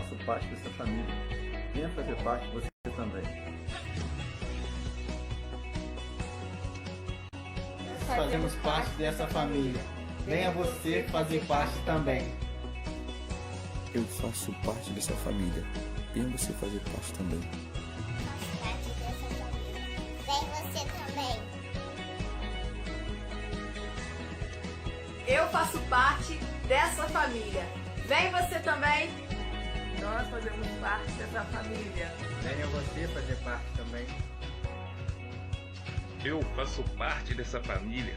faço parte dessa família. Venha fazer parte você também. Fazemos parte dessa família. Venha você fazer parte também. Eu faço parte dessa família. Venha você fazer parte também. Faço parte dessa família. Vem você também. Eu faço parte dessa família. Vem você também. Nós fazemos parte dessa família. Venha você fazer parte também. Eu faço parte dessa família.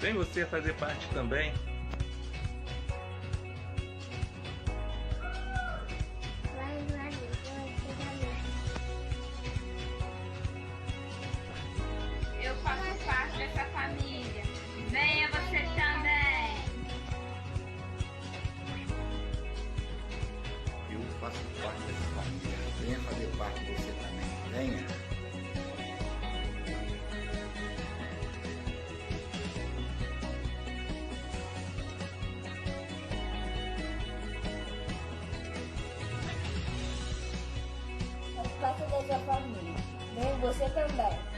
Vem você fazer parte também. Eu faço parte dessa família. Venha você também. Eu faço parte dessa família. Venha fazer parte você também. Venha. Faço parte dessa família. Vem você também.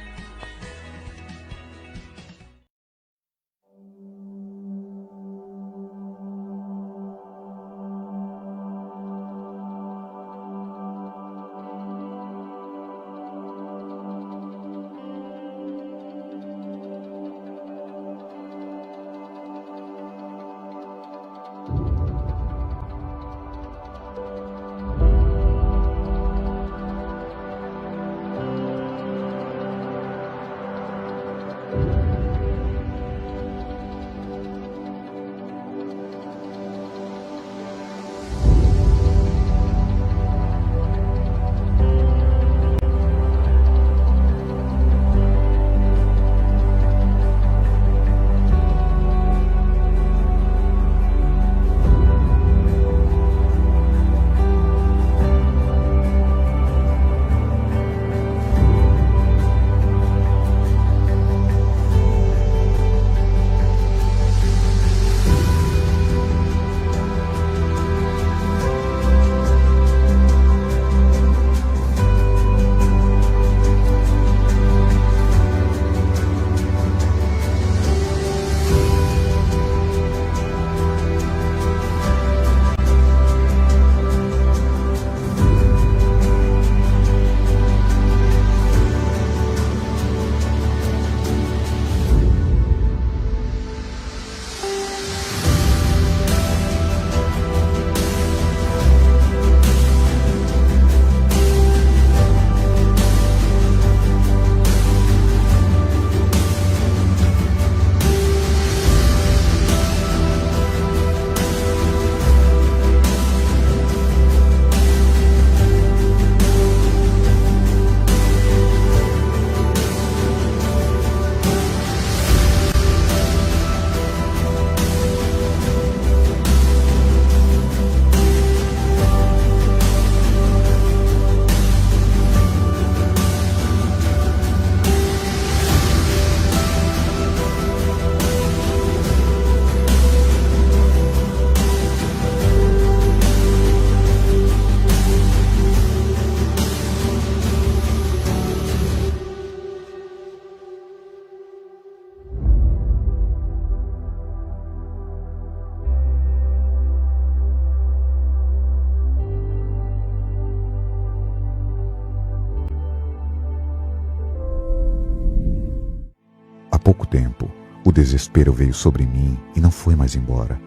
Há pouco tempo, o desespero veio sobre mim e não foi mais embora.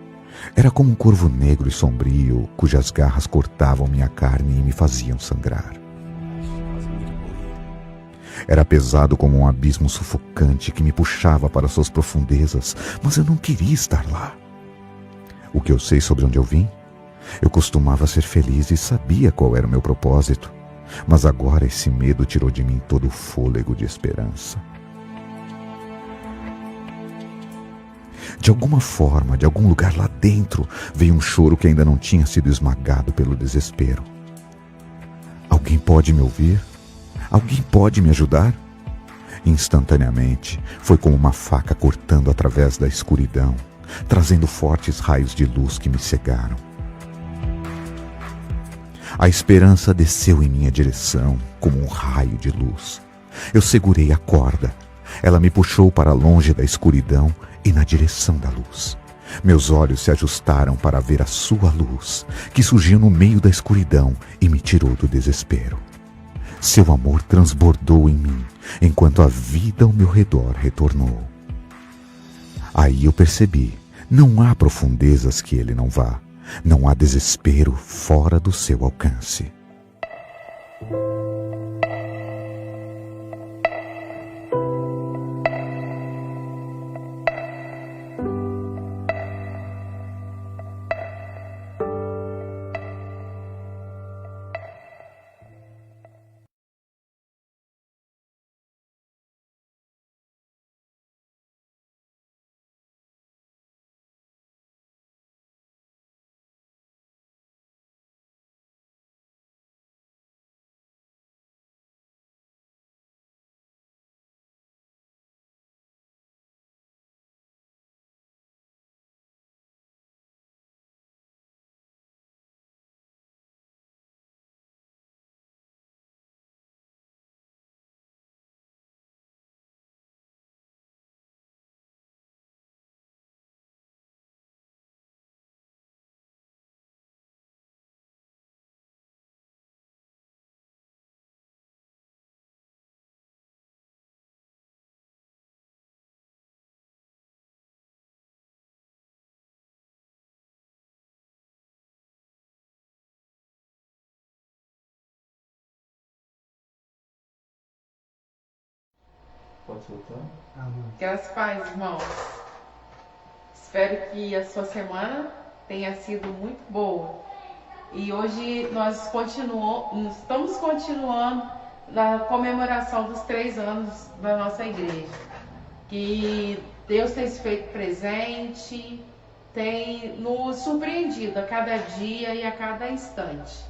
Era como um corvo negro e sombrio, cujas garras cortavam minha carne e me faziam sangrar. Era pesado como um abismo sufocante que me puxava para suas profundezas, mas eu não queria estar lá. O que eu sei sobre onde eu vim? Eu costumava ser feliz e sabia qual era o meu propósito, mas agora esse medo tirou de mim todo o fôlego de esperança. De alguma forma, de algum lugar lá dentro, veio um choro que ainda não tinha sido esmagado pelo desespero. Alguém pode me ouvir? Alguém pode me ajudar? Instantaneamente, foi como uma faca cortando através da escuridão, trazendo fortes raios de luz que me cegaram. A esperança desceu em minha direção como um raio de luz. Eu segurei a corda. Ela me puxou para longe da escuridão e na direção da luz. Meus olhos se ajustaram para ver a sua luz, que surgiu no meio da escuridão e me tirou do desespero. Seu amor transbordou em mim, enquanto a vida ao meu redor retornou. Aí eu percebi, não há profundezas que ele não vá, não há desespero fora do seu alcance. Pode soltar? Graças a Deus, irmãos. Espero que a sua semana tenha sido muito boa. E hoje nós estamos continuando na comemoração dos 3 anos da nossa igreja. Que Deus tem se feito presente, tem nos surpreendido a cada dia e a cada instante.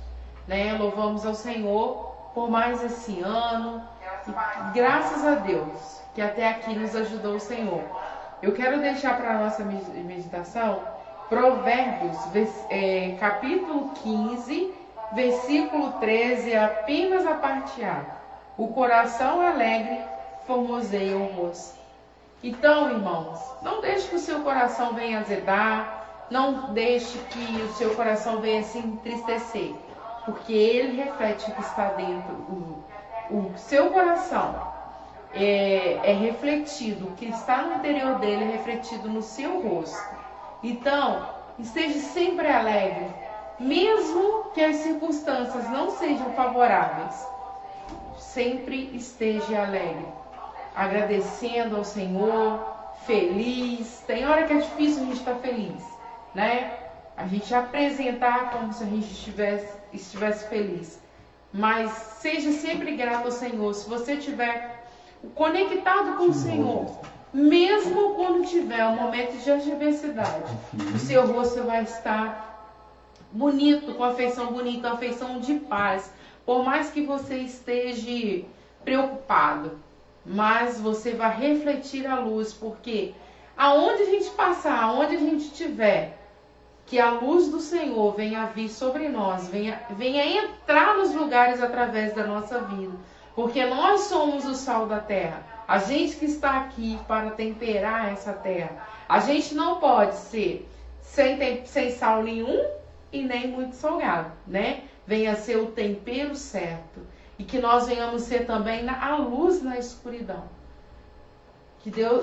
Né? Louvamos ao Senhor por mais esse ano. E graças a Deus que até aqui nos ajudou o Senhor. Eu quero deixar para a nossa meditação Provérbios, capítulo 15, versículo 13, apenas a parte A. O coração alegre formoseia o rosto. Então, irmãos, não deixe que o seu coração venha azedar, não deixe que o seu coração venha se entristecer, porque ele reflete o que está dentro. O seu coração é refletido, o que está no interior dele é refletido no seu rosto. Então, esteja sempre alegre, mesmo que as circunstâncias não sejam favoráveis. Sempre esteja alegre, agradecendo ao Senhor, feliz. Tem hora que é difícil a gente estar feliz, né? A gente apresentar como se a gente estivesse feliz. Mas seja sempre grato ao Senhor. Se você estiver conectado com o Senhor, mesmo quando tiver um momento de adversidade, o seu rosto vai estar bonito, com afeição bonita, afeição de paz. Por mais que você esteja preocupado, mas você vai refletir a luz, porque aonde a gente passar, aonde a gente estiver, que a luz do Senhor venha vir sobre nós, venha entrar nos lugares através da nossa vida. Porque nós somos o sal da terra. A gente que está aqui para temperar essa terra. A gente não pode ser sem sal nenhum e nem muito salgado, né? Venha ser o tempero certo. E que nós venhamos ser também a luz na escuridão.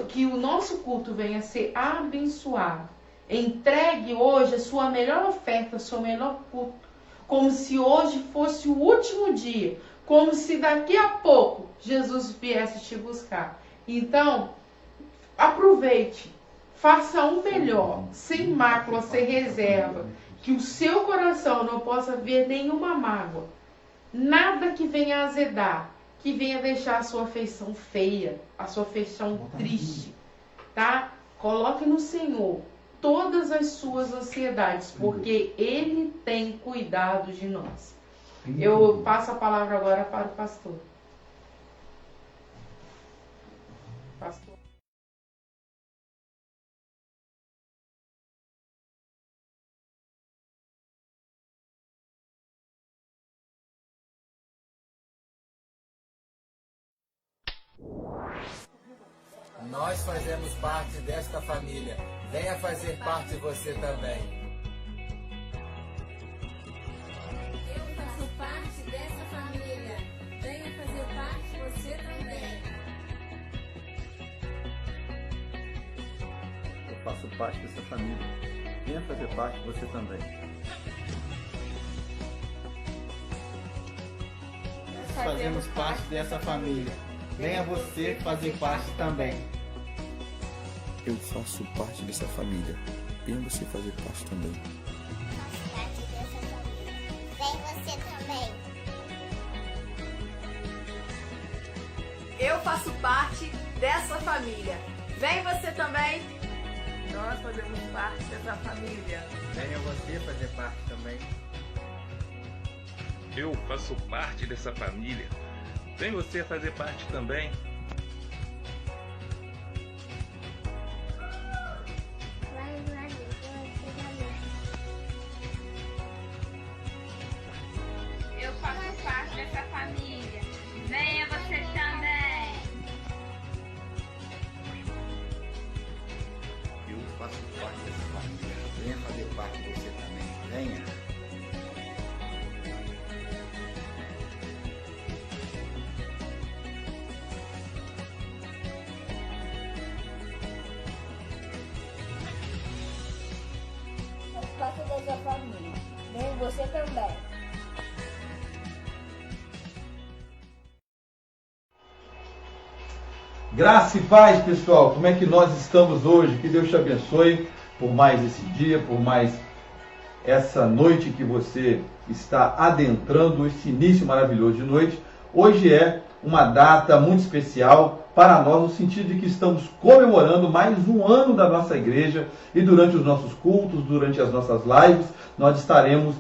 Que o nosso culto venha ser abençoado. Entregue hoje a sua melhor oferta, o seu melhor culto, como se hoje fosse o último dia, como se daqui a pouco Jesus viesse te buscar. Então, aproveite, faça um melhor, sem mácula, sem reserva, que o seu coração não possa ver nenhuma mágoa, nada que venha azedar, que venha deixar a sua afeição feia, a sua afeição triste, tá? Coloque no Senhor todas as suas ansiedades, porque Ele tem cuidado de nós. Eu passo a palavra agora para o pastor. Pastor. Nós fazemos parte desta família. Venha fazer parte você também. Eu faço parte dessa família. Venha fazer parte você também. Eu faço parte dessa família. Venha fazer parte você também. Nós fazemos parte dessa família. Venha você fazer parte também. Eu faço parte dessa família. Venha você fazer parte também. Parte dessa família. Vem você também. Eu faço parte dessa família. Vem você também. Nós fazemos parte dessa família. Venha você fazer parte também. Eu faço parte dessa família. Vem você fazer parte também. Eu faço parte dessa família. Venha você também. Eu faço parte dessa família. Venha fazer parte você também. Venha. Faz parte dessa família. Vem você também. Graça e paz, pessoal. Como é que nós estamos hoje? Que Deus te abençoe por mais esse dia, por mais essa noite que você está adentrando, esse início maravilhoso de noite. Hoje é uma data muito especial para nós, no sentido de que estamos comemorando mais um ano da nossa igreja e durante os nossos cultos, durante as nossas lives, nós estaremos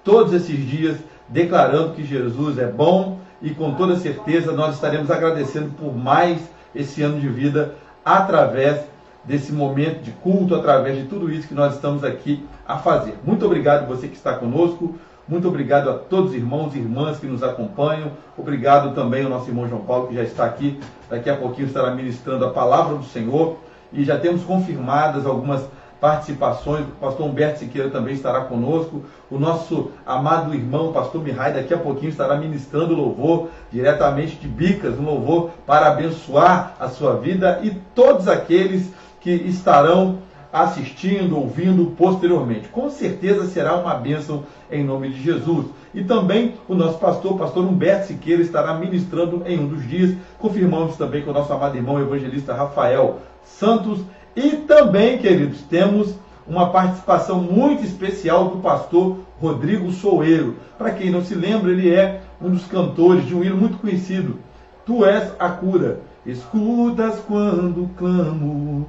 todos esses dias declarando que Jesus é bom e com toda certeza nós estaremos agradecendo por mais esse ano de vida através desse momento de culto, através de tudo isso que nós estamos aqui a fazer. Muito obrigado você que está conosco, muito obrigado a todos os irmãos e irmãs que nos acompanham, obrigado também ao nosso irmão João Paulo que já está aqui, daqui a pouquinho estará ministrando a palavra do Senhor e já temos confirmadas algumas participações, o pastor Humberto Siqueira também estará conosco, o nosso amado irmão, pastor Mihai, daqui a pouquinho estará ministrando louvor diretamente de Bicas, um louvor para abençoar a sua vida e todos aqueles que estarão assistindo, ouvindo posteriormente. Com certeza será uma bênção em nome de Jesus. E também o nosso pastor Humberto Siqueira, estará ministrando em um dos dias. Confirmamos também com o nosso amado irmão evangelista Rafael Santos. E também, queridos, temos uma participação muito especial do pastor Rodrigo Soueiro. Para quem não se lembra, ele é um dos cantores de um hino muito conhecido. Tu és a cura, escutas quando clamo,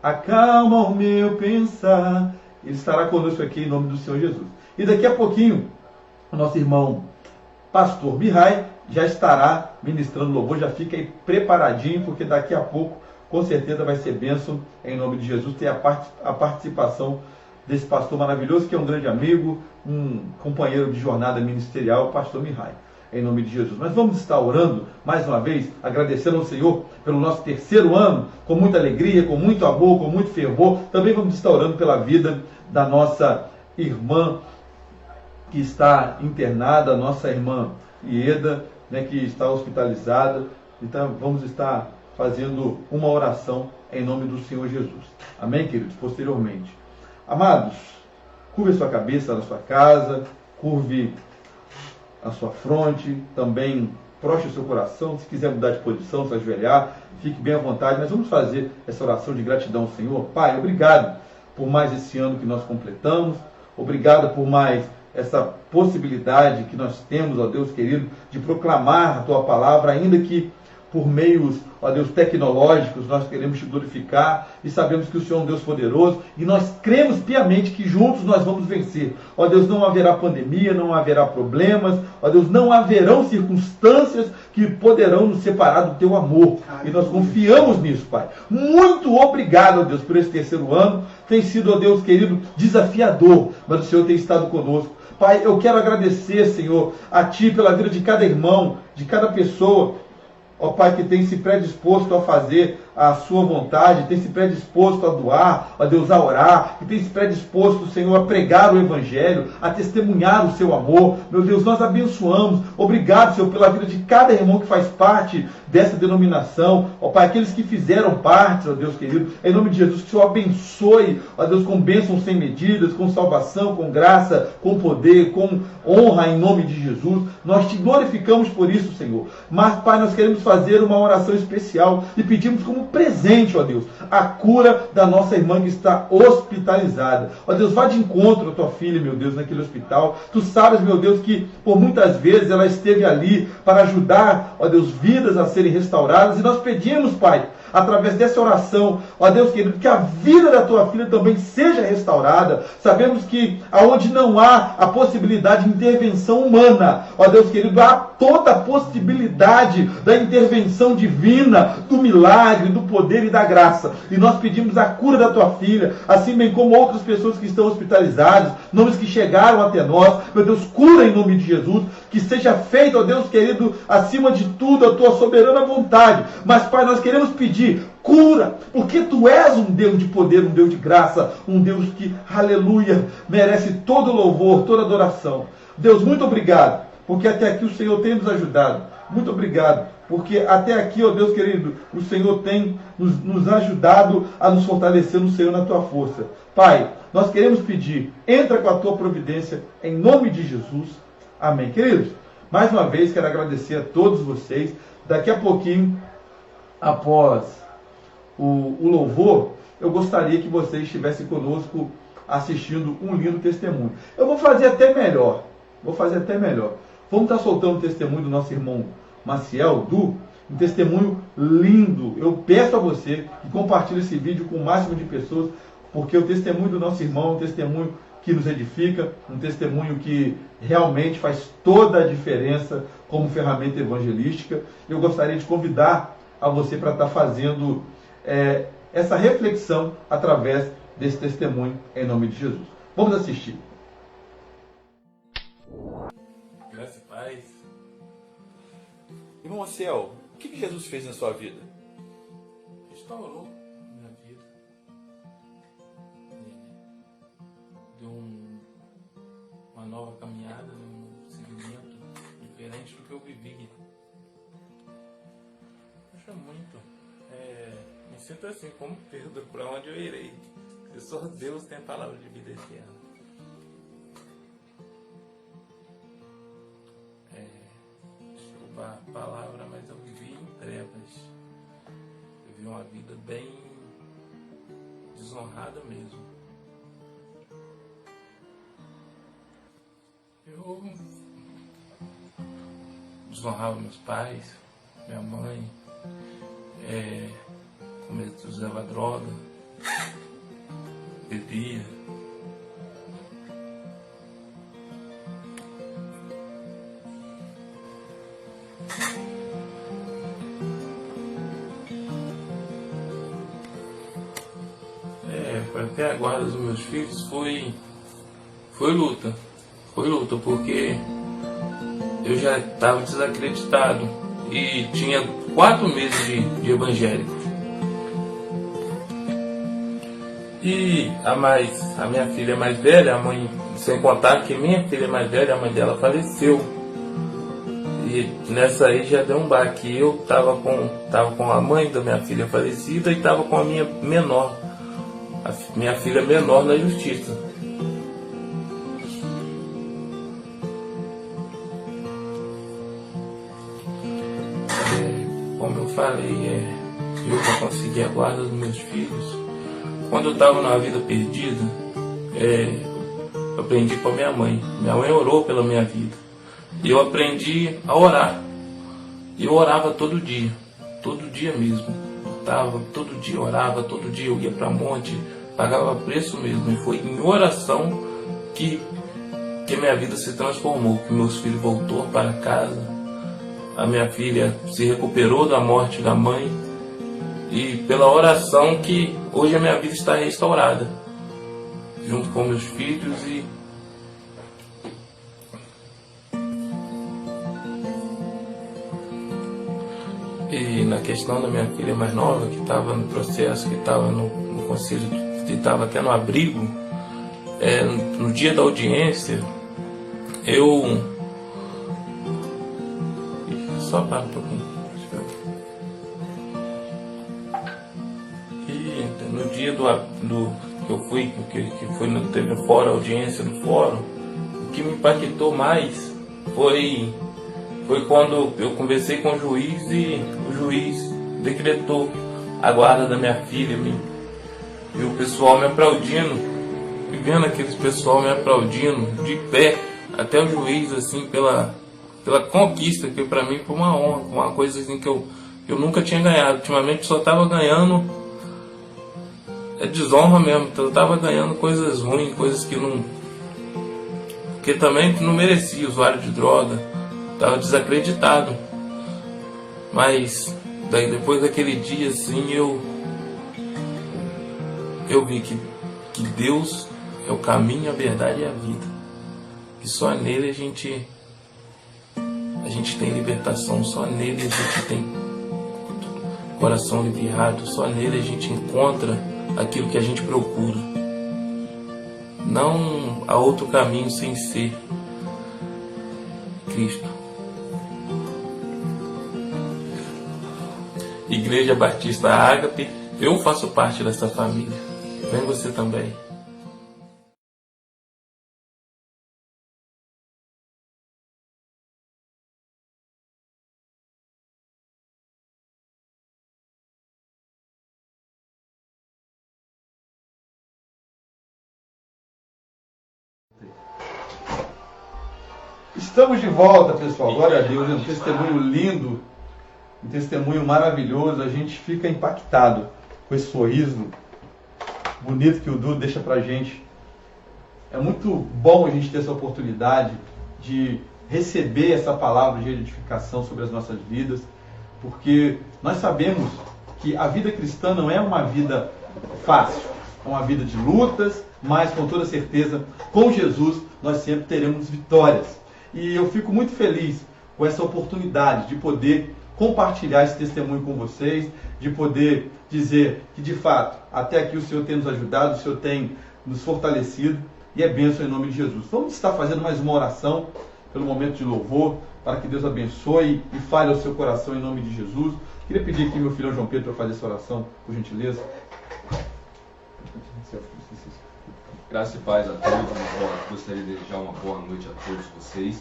acalma o meu pensar. Ele estará conosco aqui em nome do Senhor Jesus. E daqui a pouquinho, o nosso irmão pastor Mihai já estará ministrando louvor. Já fica aí preparadinho, porque daqui a pouco com certeza vai ser bênção em nome de Jesus. Tem a participação desse pastor maravilhoso, que é um grande amigo, um companheiro de jornada ministerial, o pastor Mihai, em nome de Jesus. Mas vamos estar orando mais uma vez, agradecendo ao Senhor pelo nosso terceiro ano, com muita alegria, com muito amor, com muito fervor. Também vamos estar orando pela vida da nossa irmã que está internada, a nossa irmã Ieda, né, que está hospitalizada. Então vamos estar fazendo uma oração em nome do Senhor Jesus. Amém, queridos? Posteriormente. Amados, curve a sua cabeça na sua casa, curve a sua fronte, também proste o seu coração. Se quiser mudar de posição, se ajoelhar, fique bem à vontade. Mas vamos fazer essa oração de gratidão ao Senhor. Pai, obrigado por mais esse ano que nós completamos. Obrigado por mais essa possibilidade que nós temos, ó Deus querido, de proclamar a Tua palavra, ainda que por meios, ó Deus, tecnológicos, nós queremos te glorificar e sabemos que o Senhor é um Deus poderoso e nós cremos piamente que juntos nós vamos vencer. Ó Deus, não haverá pandemia, não haverá problemas, ó Deus, não haverão circunstâncias que poderão nos separar do teu amor. E nós confiamos nisso, Pai. Muito obrigado, ó Deus, por esse terceiro ano. Tem sido, ó Deus querido, desafiador, mas o Senhor tem estado conosco. Pai, eu quero agradecer, Senhor, a Ti pela vida de cada irmão, de cada pessoa, ó Pai, que tem se predisposto a fazer a sua vontade, tem se predisposto a doar, ó Deus, a orar, que tem se predisposto, Senhor, a pregar o Evangelho, a testemunhar o seu amor. Meu Deus, nós abençoamos. Obrigado, Senhor, pela vida de cada irmão que faz parte dessa denominação. Ó Pai, aqueles que fizeram parte, ó Deus querido, em nome de Jesus, que o Senhor abençoe, ó Deus, com bênçãos sem medidas, com salvação, com graça, com poder, com honra, em nome de Jesus. Nós te glorificamos por isso, Senhor. Mas, Pai, nós queremos fazer uma oração especial e pedimos como presente, ó Deus, a cura da nossa irmã que está hospitalizada. Ó Deus, vá de encontro à tua filha, meu Deus, naquele hospital. Tu sabes, meu Deus, que por muitas vezes ela esteve ali para ajudar, ó Deus, vidas a serem restauradas. E nós pedimos, Pai, através dessa oração, ó Deus querido, que a vida da tua filha também seja restaurada. Sabemos que aonde não há a possibilidade de intervenção humana, ó Deus querido, há toda a possibilidade da intervenção divina, do milagre, do poder e da graça. E nós pedimos a cura da tua filha, assim bem como outras pessoas que estão hospitalizadas, nomes que chegaram até nós. Meu Deus, cura em nome de Jesus, que seja feito, ó Deus querido, acima de tudo a tua soberana vontade. Mas, Pai, nós queremos pedir cura, porque tu és um Deus de poder, um Deus de graça, um Deus que, aleluia, merece todo louvor, toda adoração. Deus, muito obrigado, porque até aqui o Senhor tem nos ajudado. Muito obrigado, porque até aqui, ó Deus querido, o Senhor tem nos ajudado a nos fortalecer no Senhor, na tua força. Pai, nós queremos pedir, entra com a tua providência, em nome de Jesus. Amém. Queridos, mais uma vez quero agradecer a todos vocês. Daqui a pouquinho, após o louvor, eu gostaria que vocês estivessem conosco assistindo um lindo testemunho. Eu vou fazer até melhor. Vamos estar soltando o testemunho do nosso irmão Maciel, um testemunho lindo. Eu peço a você que compartilhe esse vídeo com o máximo de pessoas, porque o testemunho do nosso irmão é um testemunho que nos edifica, um testemunho que realmente faz toda a diferença como ferramenta evangelística. Eu gostaria de convidar a você para estar fazendo essa reflexão através desse testemunho, em nome de Jesus. Vamos assistir. Graças e paz. Irmão Maciel, o que Jesus fez na sua vida? Restaurou minha vida. Deu uma nova caminhada, um segmento diferente do que eu vivia. Poxa, muito. Me sinto assim como Pedro, para onde eu irei. Porque só Deus tem a palavra de vida eterna. Desculpa a palavra, mas eu vivi em trevas. Eu vivi uma vida bem desonrada mesmo. Eu desonrava meus pais, minha mãe, usava droga, bebia. Para ter a guarda dos meus filhos foi luta. Foi luta, porque eu já estava desacreditado e tinha 4 meses de evangélico. E a minha filha mais velha, a mãe, sem contar que minha filha mais velha, a mãe dela faleceu. E nessa aí já deu um baque. Eu estava com a mãe da minha filha falecida e estava com a minha menor, minha filha menor na justiça. Como eu falei, eu para conseguir a guarda dos meus filhos, quando eu estava numa vida perdida, eu aprendi com a minha mãe. Minha mãe orou pela minha vida. E eu aprendi a orar. E eu orava todo dia mesmo. Todo dia orava, todo dia eu ia para monte, pagava preço mesmo. E foi em oração que minha vida se transformou, que meus filhos voltou para casa. A minha filha se recuperou da morte da mãe. E pela oração que hoje a minha vida está restaurada, junto com meus filhos. E na questão da minha filha mais nova, que estava no processo, que estava no conselho, que estava até no abrigo, no dia da audiência, só para um pouquinho. E no dia que eu fui, que teve fora a audiência no fórum, o que me impactou mais foi quando eu conversei com o juiz e o juiz decretou a guarda da minha filha. E o pessoal me aplaudindo, e vendo aquele pessoal me aplaudindo de pé, até o juiz, assim, pela conquista, que para mim foi uma honra, uma coisa assim que eu nunca tinha ganhado. Ultimamente só estava ganhando desonra mesmo, eu estava ganhando coisas ruins, coisas que também não merecia, usuário de droga, estava desacreditado. Mas daí depois daquele dia assim eu vi que Deus é o caminho, a verdade e a vida, que só nele a gente tem libertação, só nele a gente tem coração aliviado, só nele a gente encontra aquilo que a gente procura. Não há outro caminho sem ser Cristo. Igreja Batista Ágape, eu faço parte dessa família. Vem você também. Estamos de volta, pessoal. Glória a Deus. É um testemunho lindo, um testemunho maravilhoso. A gente fica impactado com esse sorriso bonito que o Du deixa pra gente. É muito bom a gente ter essa oportunidade de receber essa palavra de edificação sobre as nossas vidas, porque nós sabemos que a vida cristã não é uma vida fácil, é uma vida de lutas, mas com toda certeza, com Jesus, nós sempre teremos vitórias. E eu fico muito feliz com essa oportunidade de poder compartilhar esse testemunho com vocês, de poder dizer que, de fato, até aqui o Senhor tem nos ajudado, o Senhor tem nos fortalecido, e é bênção em nome de Jesus. Vamos estar fazendo mais uma oração pelo momento de louvor, para que Deus abençoe e fale ao seu coração em nome de Jesus. Queria pedir aqui meu filho João Pedro para fazer essa oração, por gentileza. Graça e paz a todos. Gostaria de desejar uma boa noite a todos vocês.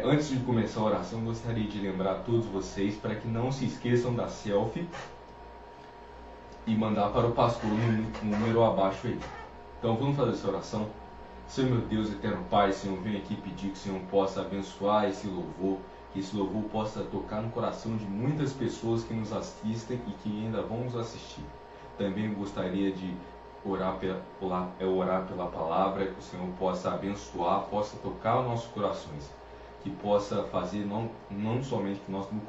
Antes de começar a oração, gostaria de lembrar a todos vocês para que não se esqueçam da selfie e mandar para o pastor no número abaixo aí. Então vamos fazer essa oração. Senhor meu Deus, eterno Pai, Senhor, venho aqui pedir que o Senhor possa abençoar esse louvor, que esse louvor possa tocar no coração de muitas pessoas que nos assistem e que ainda vão nos assistir. Também gostaria de orar pela palavra, que o Senhor possa abençoar, possa tocar os nossos corações, que possa fazer não somente que nós nos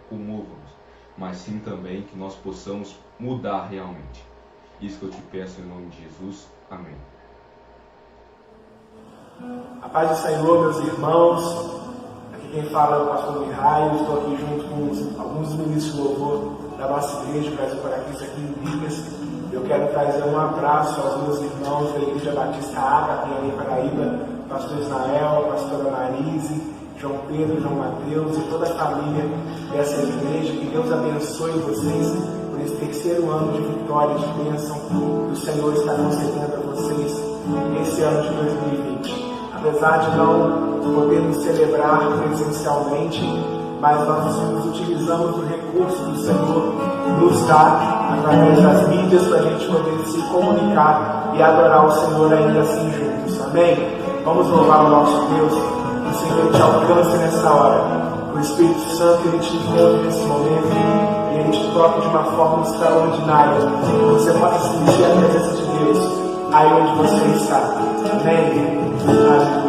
comovamos, mas sim também que nós possamos mudar realmente. Isso que eu te peço em nome de Jesus. Amém. A paz do Senhor, meus irmãos. Aqui quem fala é o pastor Mihail. Estou aqui junto com alguns ministros de louvor da nossa igreja, Brasil para Cristo aqui em Ricas. Eu quero trazer um abraço aos meus irmãos da Igreja Batista Ágape, em Paraíba, pastor Israel, pastora Marise, João Pedro, João Mateus e toda a família dessa igreja. Que Deus abençoe vocês por esse terceiro ano de vitória, de bênção que o Senhor está concedendo a vocês esse ano de 2020. Apesar de não podermos celebrar presencialmente, mas nós nos utilizamos do recurso que o Senhor nos dá através das mídias para a gente poder se comunicar e adorar o Senhor ainda assim juntos. Amém? Vamos louvar o nosso Deus. O Senhor te alcance nessa hora. O Espírito Santo ele te encontre nesse momento e ele te toque de uma forma extraordinária. Você possa sentir a presença de Deus aí onde você está. Amém? Aleluia.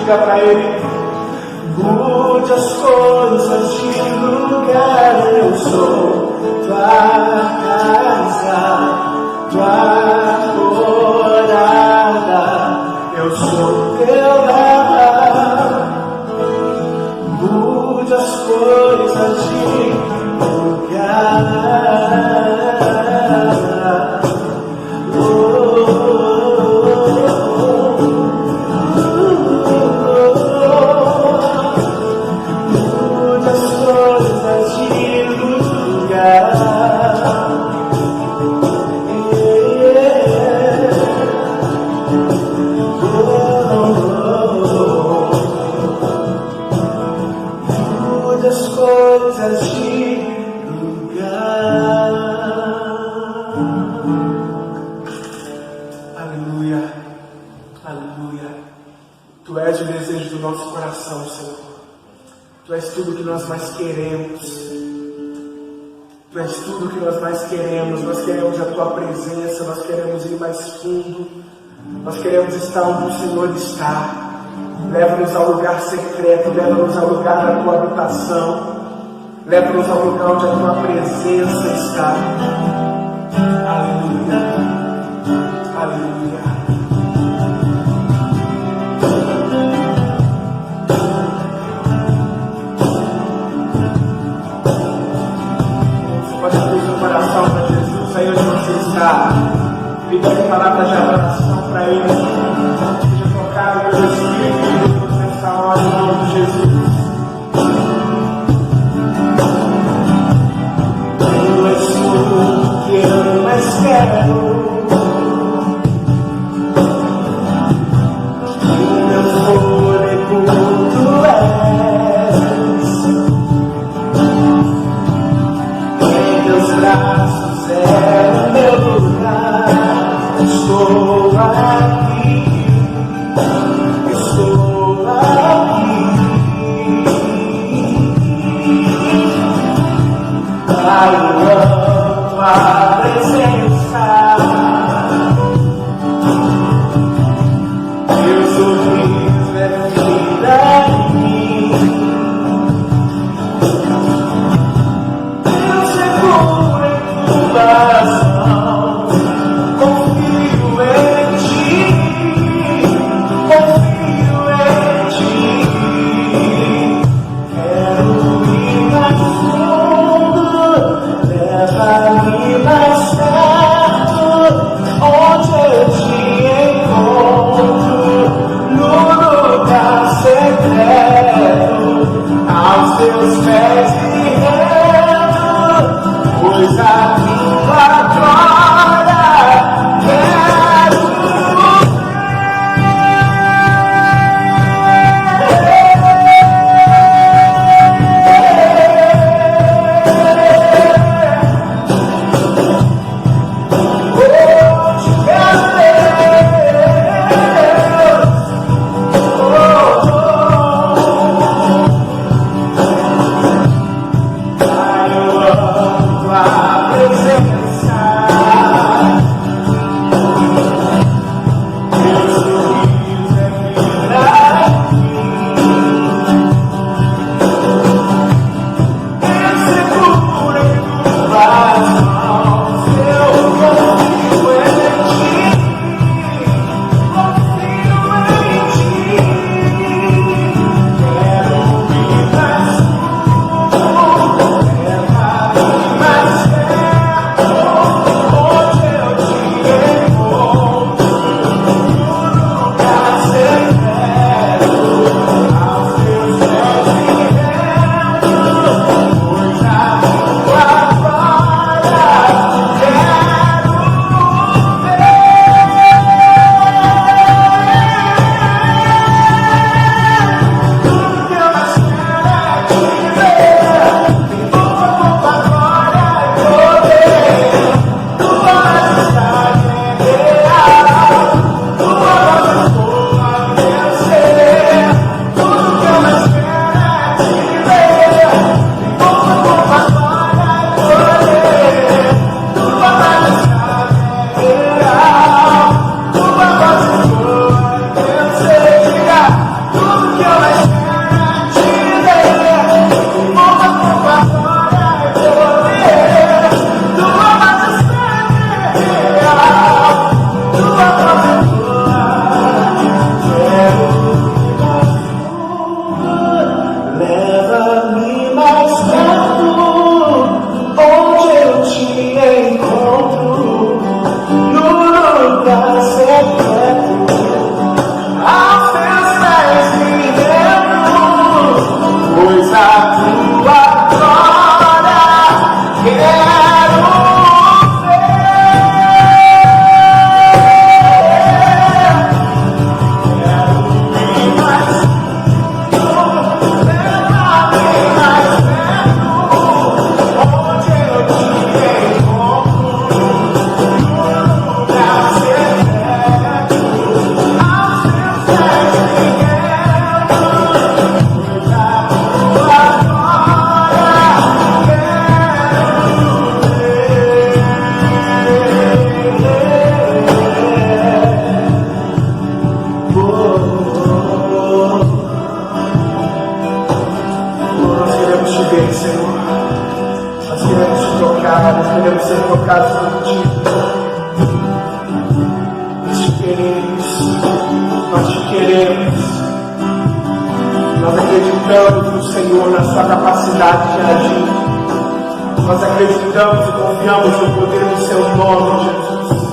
diga para Ele. Mude as coisas de lugar, eu sou tua casa, tua morada, eu sou teu lar. Mude as coisas de lugar. Tu és tudo que nós mais queremos. Tu és tudo que nós mais queremos. Nós queremos a Tua presença. Nós queremos ir mais fundo. Nós queremos estar onde o Senhor está. Leva-nos ao lugar secreto. Leva-nos ao lugar da Tua habitação. Leva-nos ao lugar onde a Tua presença está. Aleluia. Aleluia. Coração para Jesus, aí onde você está, pedindo palavras de adoração para Ele, seja tocado pelo Espírito de Deus nessa hora, em nome de Jesus. Tu és tudo que eu mais quero, o meu fôlego Tu és. Braços é o meu lugar. Estou aqui, estou aqui. Eu amo a presença. Teu sorriso é vida em mim. Confio em Ti, confio em Ti. Quero ir mais fundo, leva-me mais ser tocados por Ti. Nós Te queremos, nós Te queremos. Nós acreditamos no Senhor, na Sua capacidade de agir. Nós acreditamos e confiamos no poder do Seu nome, Jesus.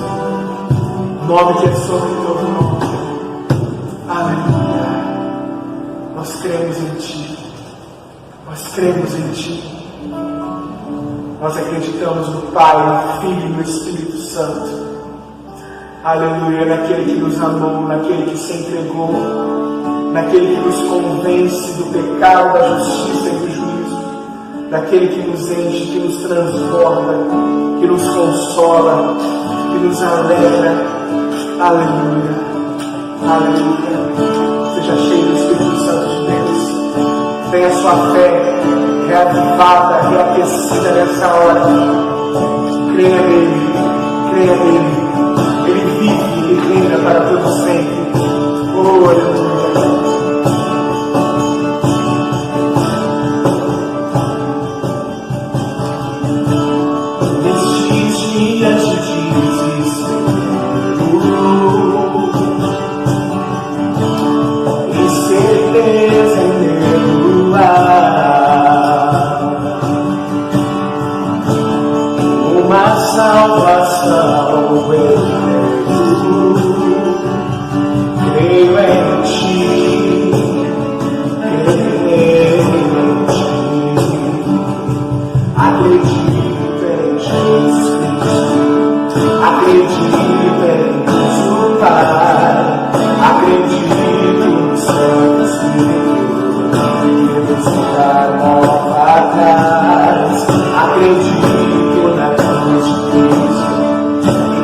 O nome que é sobre todo nome. Aleluia. Nós cremos em Ti. Nós cremos em Ti. Nós acreditamos no Pai, no Filho e no Espírito Santo. Aleluia. Naquele que nos amou, naquele que se entregou, naquele que nos convence do pecado, da justiça e do juízo, daquele que nos enche, que nos transborda, que nos consola, que nos alegra. Aleluia, aleluia. Seja cheio do Espírito Santo de Deus. Tenha sua fé reavivada, reaquecida nessa hora. Creia nele, creia nele. Ele vive e reina para todo sempre. Oh, aleluia. Salvação eu creio em Ti, acredito em Jesus Cristo, acredito em Deus Pai, acredito no Santo Espírito, que nos dá nova paz, acredito na cruz de Cristo,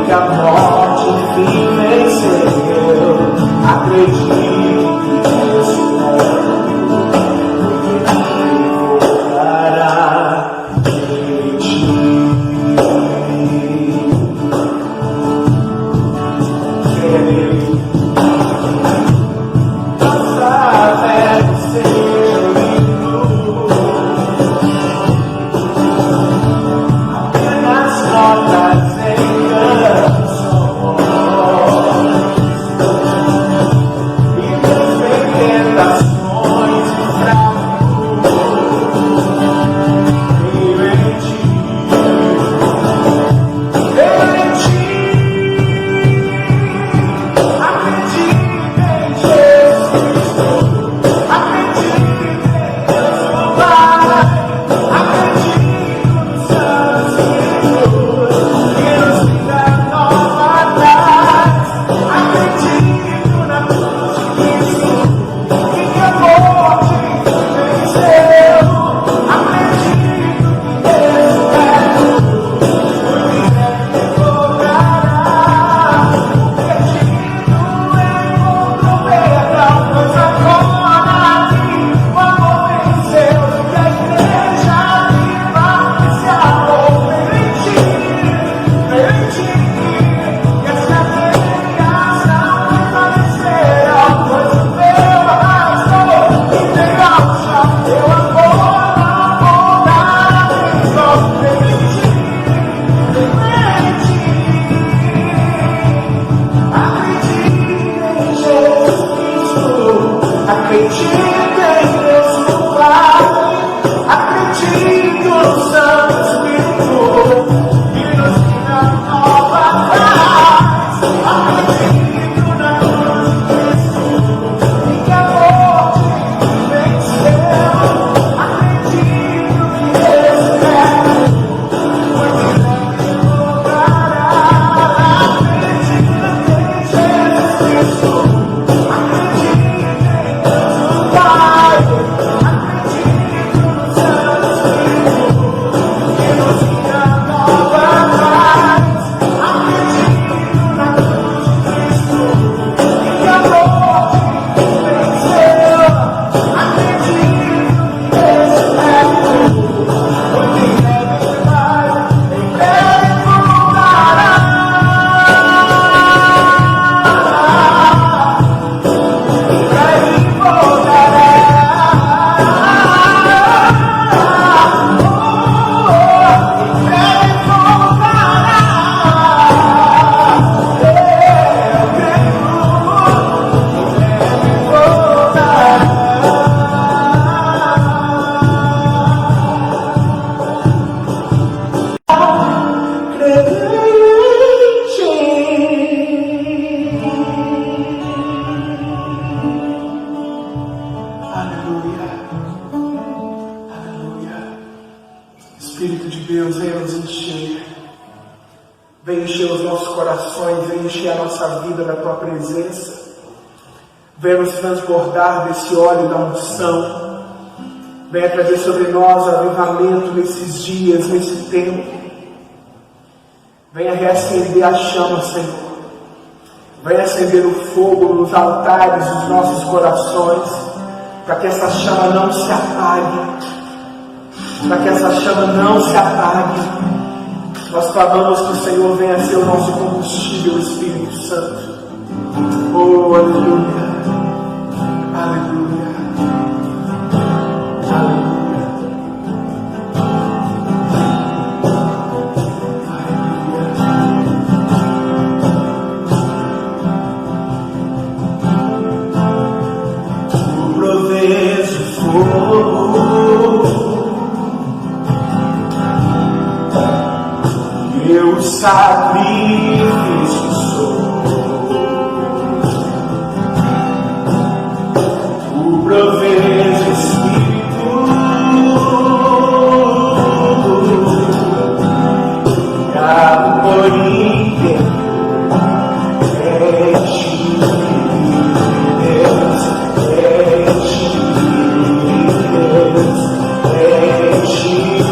que a morte enfim venceu, acredito que Deus voltará em Ti. Creia nele. Nossa fé no Seu livro, apenas notas em canções, e meus tentações e fracos, creio em Ti, creio em Ti, acredito em Jesus Cristo, acredito em Deus Pai, acredito no Santo Espírito, que nos dá nova paz, acredito na cruz de Cristo, que a morte venceu, acredito que Deus é o que voltará, perdido encontrou perdão, pois agora aqui o amor venceu, que a igreja viva esse amor. Creio em Ti, que essa graça viva corações, venha encher a nossa vida da tua presença. Venha nos transbordar desse óleo da unção. Venha trazer sobre nós avivamento nesses dias, nesse tempo. Venha reacender a chama, Senhor. Venha acender o fogo nos altares dos nossos corações, para que essa chama não se apague. Para que essa chama não se apague. Nós clamamos que o Senhor venha ser o nosso combustível, o Espírito Santo. Oh, aleluia. Aleluia. Aleluia. Tu provês o fogo, eu sacrifício sou. Tu provês o Espírito, e amor inteiro é de Deus, é de Deus, é de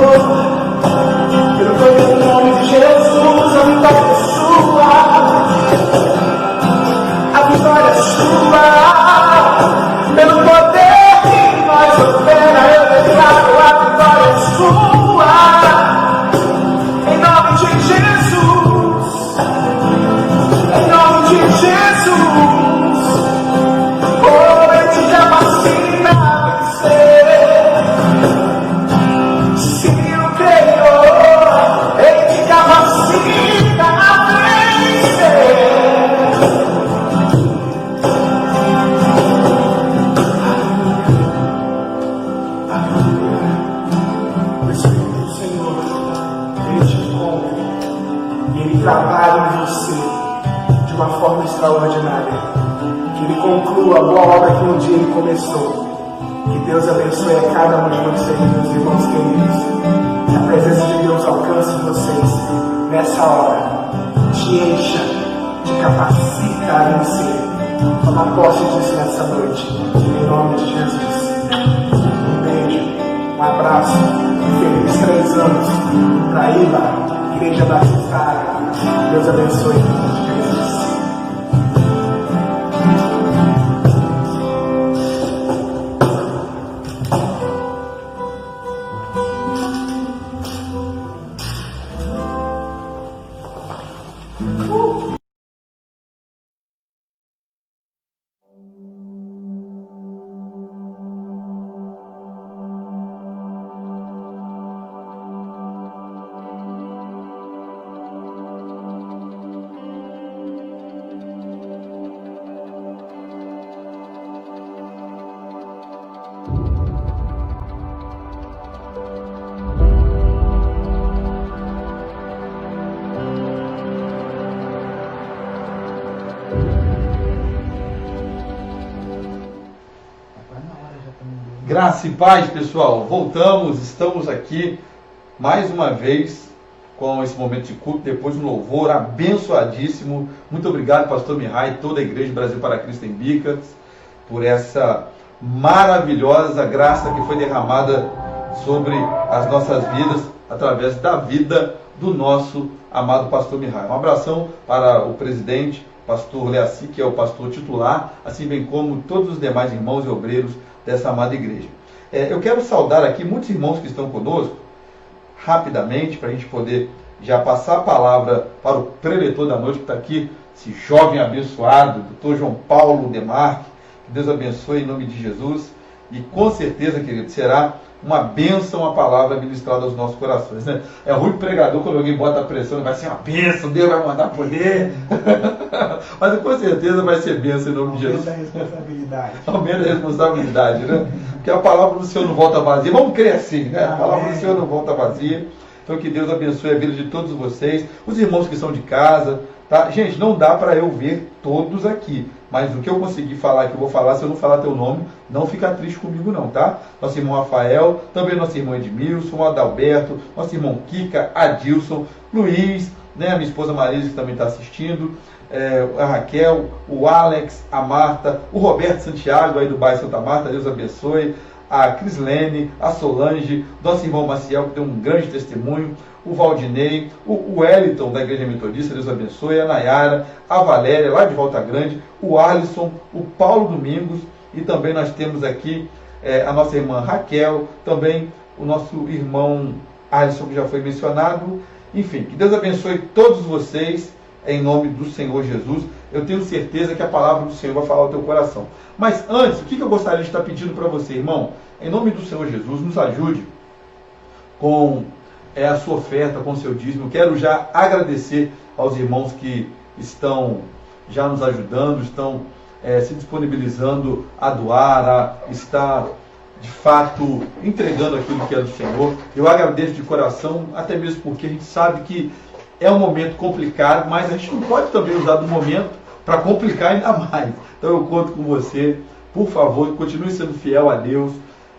Pelo poder do nome de Jesus, a vitória é sua. A vitória é sua. Pelo poder que nós opera, eu declaro a vitória é sua. Em nome de Jesus. Em nome de Jesus. Oh, ele te capacita a vencer. Se o Criador, ele te capacita a vencer. O Espírito do Senhor, ele te encontra e ele trabalha em você de uma forma extraordinária. Que ele conclua a boa obra que um dia ele começou. Que Deus abençoe a cada um de vocês, meus irmãos queridos. Que a presença de Deus alcance vocês nessa hora. Te encha, te capacita a vencer. Toma posse disso nessa noite. Em nome de Jesus. Um beijo, um abraço e feliz 3 anos para Ilha, Igreja Batista. Deus abençoe. Jesus. Graça e paz, pessoal. Voltamos, estamos aqui mais uma vez com esse momento de culto, depois um louvor abençoadíssimo. Muito obrigado, pastor Mihai e toda a Igreja Brasil para Cristo em Bicas, por essa maravilhosa graça que foi derramada sobre as nossas vidas, através da vida do nosso amado pastor Mihai. Um abração para o presidente, pastor Leaci, que é o pastor titular, assim bem como todos os demais irmãos e obreiros dessa amada igreja. Eu quero saudar aqui muitos irmãos que estão conosco, rapidamente, para a gente poder já passar a palavra para o preletor da noite, que está aqui, esse jovem abençoado, doutor João Paulo Demarque. Que Deus abençoe em nome de Jesus. E com certeza, querido, será uma bênção a palavra ministrada aos nossos corações, né? É ruim pregador quando alguém bota a pressão, vai ser uma bênção, Deus vai mandar poder. Mas com certeza vai ser bênção em nome de Jesus. Aumenta a responsabilidade. Aumenta a responsabilidade, né? Porque a palavra do Senhor não volta vazia. Vamos crer assim, né? A palavra do Senhor não volta vazia. Então que Deus abençoe a vida de todos vocês, os irmãos que são de casa, tá? Gente, não dá para eu ver todos aqui, mas o que eu consegui falar, que eu vou falar, se eu não falar teu nome, não fica triste comigo não, tá? Nosso irmão Rafael, também nosso irmão Edmilson, o Adalberto, nosso irmão Kika, Adilson, Luiz, né? A minha esposa Marisa, que também está assistindo, a Raquel, o Alex, a Marta, o Roberto Santiago, aí do bairro Santa Marta, Deus abençoe, a Crislene, a Solange, nosso irmão Maciel, que deu um grande testemunho, o Valdinei, o Wellington, da Igreja Metodista, Deus abençoe, a Nayara, a Valéria, lá de Volta Grande, o Alisson, o Paulo Domingos, e também nós temos aqui a nossa irmã Raquel, também o nosso irmão Alisson, que já foi mencionado. Enfim, que Deus abençoe todos vocês, em nome do Senhor Jesus. Eu tenho certeza que a palavra do Senhor vai falar ao teu coração. Mas antes, o que eu gostaria de estar pedindo para você, irmão? Em nome do Senhor Jesus, nos ajude com a sua oferta, com o seu dízimo. Quero já agradecer aos irmãos que estão já nos ajudando, estão se disponibilizando a doar, a estar de fato entregando aquilo que é do Senhor. Eu agradeço de coração, até mesmo porque a gente sabe que é um momento complicado, mas a gente não pode também usar do momento para complicar ainda mais. Então eu conto com você, por favor, continue sendo fiel a Deus.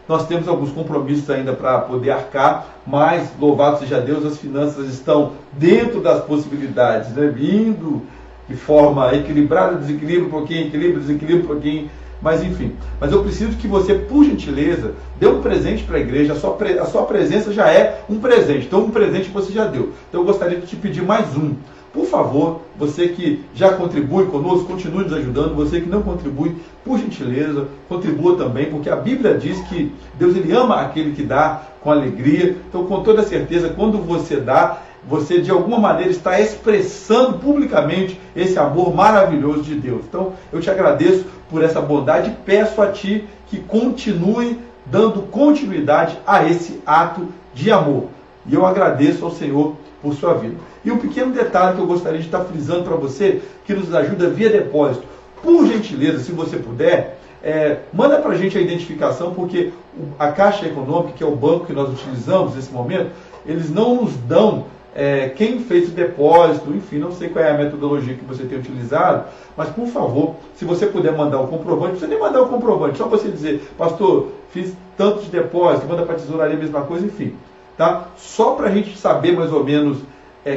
Nós temos alguns compromissos ainda para poder arcar, mas louvado seja Deus, as finanças estão dentro das possibilidades, né? Vindo de forma equilibrada, desequilíbrio um pouquinho, equilíbrio, desequilíbrio um pouquinho, Mas enfim, mas eu preciso que você, por gentileza, dê um presente para a igreja. A sua presença já é um presente. Então um presente você já deu. Então eu gostaria de te pedir mais um. Por favor, você que já contribui conosco, continue nos ajudando. Você que não contribui, por gentileza, contribua também, porque a Bíblia diz que Deus ele ama aquele que dá com alegria. Então, com toda certeza, quando você dá, você de alguma maneira está expressando publicamente esse amor maravilhoso de Deus. Então, eu te agradeço por essa bondade e peço a ti que continue dando continuidade a esse ato de amor. E eu agradeço ao Senhor por sua vida. E um pequeno detalhe que eu gostaria de estar frisando para você, que nos ajuda via depósito. Por gentileza, se você puder, manda para a gente a identificação, porque a Caixa Econômica, que é o banco que nós utilizamos nesse momento, eles não nos dão quem fez o depósito, enfim, não sei qual é a metodologia que você tem utilizado, mas por favor, se você puder mandar o comprovante, não precisa nem mandar o comprovante, só você dizer, pastor, fiz tanto de depósito, manda para a tesouraria a mesma coisa, enfim. Tá? Só para a gente saber mais ou menos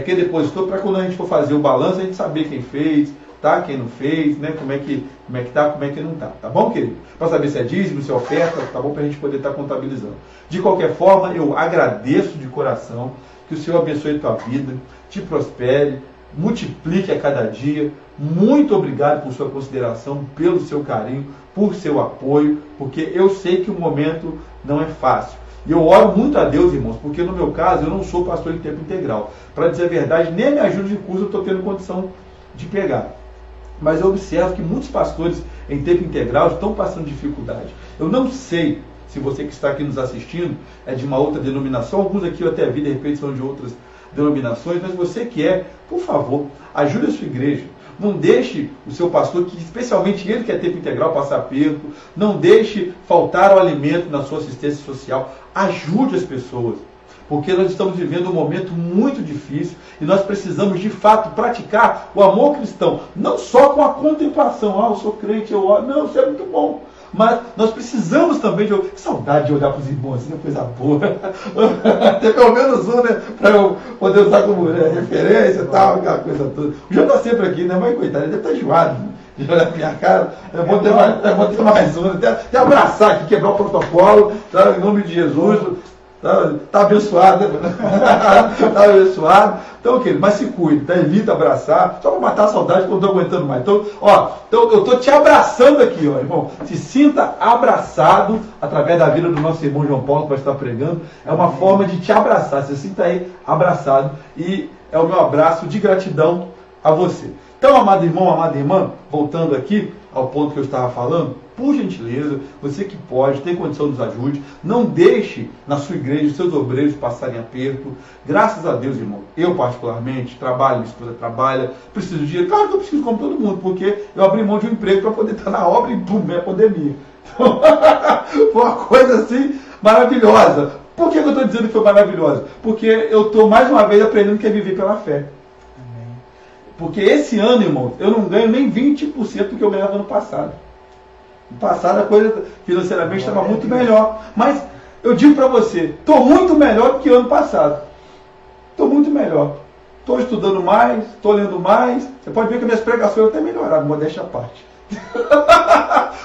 quem depositou, para quando a gente for fazer o balanço, a gente saber quem fez, tá? Quem não fez, né? Como é que tá, como é que não tá. Tá bom, querido? Para saber se é dízimo, se é oferta, tá bom? Para a gente poder estar contabilizando. De qualquer forma, eu agradeço de coração, que o Senhor abençoe a tua vida, te prospere, multiplique a cada dia. Muito obrigado por sua consideração, pelo seu carinho, por seu apoio, porque eu sei que o momento não é fácil. E eu oro muito a Deus, irmãos, porque no meu caso eu não sou pastor em tempo integral. Para dizer a verdade, nem a minha ajuda de curso eu estou tendo condição de pegar. Mas eu observo que muitos pastores em tempo integral estão passando dificuldade. Eu não sei se você que está aqui nos assistindo é de uma outra denominação, alguns aqui eu até vi, de repente são de outras denominações, mas você que por favor, ajude a sua igreja. Não deixe o seu pastor, que especialmente ele que é tempo integral, passar aperto. Não deixe faltar o alimento na sua assistência social. Ajude as pessoas. Porque nós estamos vivendo um momento muito difícil e nós precisamos de fato praticar o amor cristão. Não só com a contemplação. Eu sou crente, eu oro. Não, isso é muito bom. Mas nós precisamos também de... Que saudade de olhar para os irmãos, assim, é coisa boa. Ter pelo menos um, né? Para eu poder usar como referência e tal, aquela coisa toda. O João está sempre aqui, né? Mas coitado, ele deve estar enjoado de olhar para minha cara. É bom ter mais um. Até abraçar aqui, quebrar o protocolo, tá? Em nome de Jesus. Tá abençoado, né? Tá abençoado. Então, querido, mas se cuide, tá? Evita abraçar, só para matar a saudade que eu não estou aguentando mais. Então, eu estou te abraçando aqui, ó, irmão. Se sinta abraçado através da vida do nosso irmão João Paulo, que vai estar pregando. É uma forma de te abraçar. Se sinta aí abraçado. E é o meu abraço de gratidão a você. Então, amado irmão, amada irmã, voltando aqui ao ponto que eu estava falando, por gentileza, você que pode, tem condição, nos ajude. Não deixe na sua igreja os seus obreiros passarem aperto. Graças a Deus, irmão, eu particularmente trabalho, minha esposa trabalha, preciso de dinheiro. Claro que eu preciso como todo mundo, porque eu abri mão de um emprego para poder estar na obra e pum, é a pandemia. Então, foi uma coisa assim maravilhosa. Por que eu estou dizendo que foi maravilhosa? Porque eu estou mais uma vez aprendendo que é viver pela fé. Porque esse ano, irmão, eu não ganho nem 20% do que eu ganhava no passado. No passado a coisa financeiramente estava muito melhor. Mas eu digo para você, estou muito melhor do que ano passado. Estou muito melhor. Estou estudando mais, estou lendo mais. Você pode ver que minhas pregações até melhoraram, modéstia à parte.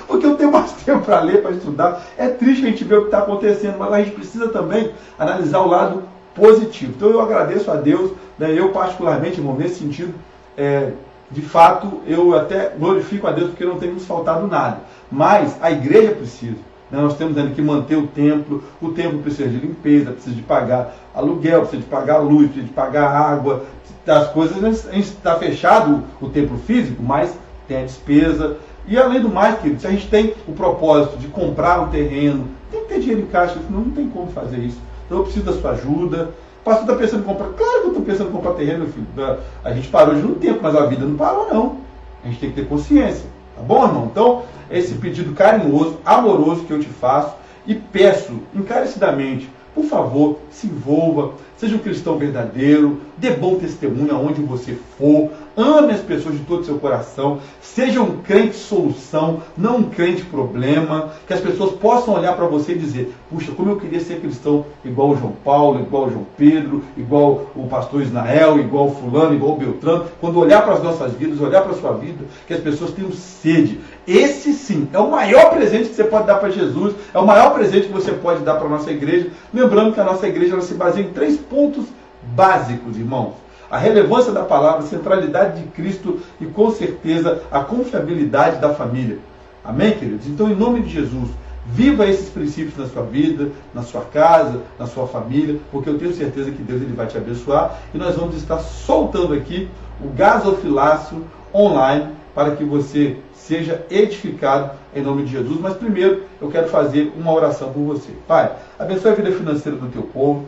Porque eu tenho mais tempo para ler, para estudar. É triste a gente ver o que está acontecendo, mas a gente precisa também analisar o lado positivo. Então eu agradeço a Deus, né? Eu particularmente, irmão, nesse sentido, de fato, eu até glorifico a Deus porque não tem nos faltado nada. Mas a igreja precisa. Né? Nós temos ainda que manter o templo precisa de limpeza, precisa de pagar aluguel, precisa de pagar luz, precisa de pagar água. As coisas, a gente está fechado o templo físico, mas tem a despesa. E além do mais, querido, se a gente tem o propósito de comprar um terreno, tem que ter dinheiro em caixa, senão não tem como fazer isso. Então eu preciso da sua ajuda. O pastor está pensando em comprar? Claro que eu estou pensando em comprar terreno, meu filho. A gente parou de um tempo, mas a vida não parou, não. A gente tem que ter consciência. Tá bom, irmão? Então, esse pedido carinhoso, amoroso que eu te faço e peço encarecidamente, por favor, se envolva, seja um cristão verdadeiro, dê bom testemunho aonde você for, ame as pessoas de todo o seu coração, seja um crente solução, não um crente problema, que as pessoas possam olhar para você e dizer, puxa, como eu queria ser cristão igual o João Paulo, igual o João Pedro, igual o pastor Isnael, igual o fulano, igual o Beltrano. Quando olhar para as nossas vidas, olhar para a sua vida, que as pessoas tenham sede. Esse sim é o maior presente que você pode dar para Jesus, é o maior presente que você pode dar para a nossa igreja. Lembrando que a nossa igreja ela se baseia em 3 pontos básicos, irmãos. A relevância da palavra, a centralidade de Cristo e, com certeza, a confiabilidade da família. Amém, queridos? Então, em nome de Jesus, viva esses princípios na sua vida, na sua casa, na sua família, porque eu tenho certeza que Deus ele vai te abençoar. E nós vamos estar soltando aqui o gasofilácio online para que você seja edificado em nome de Jesus. Mas primeiro, eu quero fazer uma oração por você. Pai, abençoe a vida financeira do teu povo.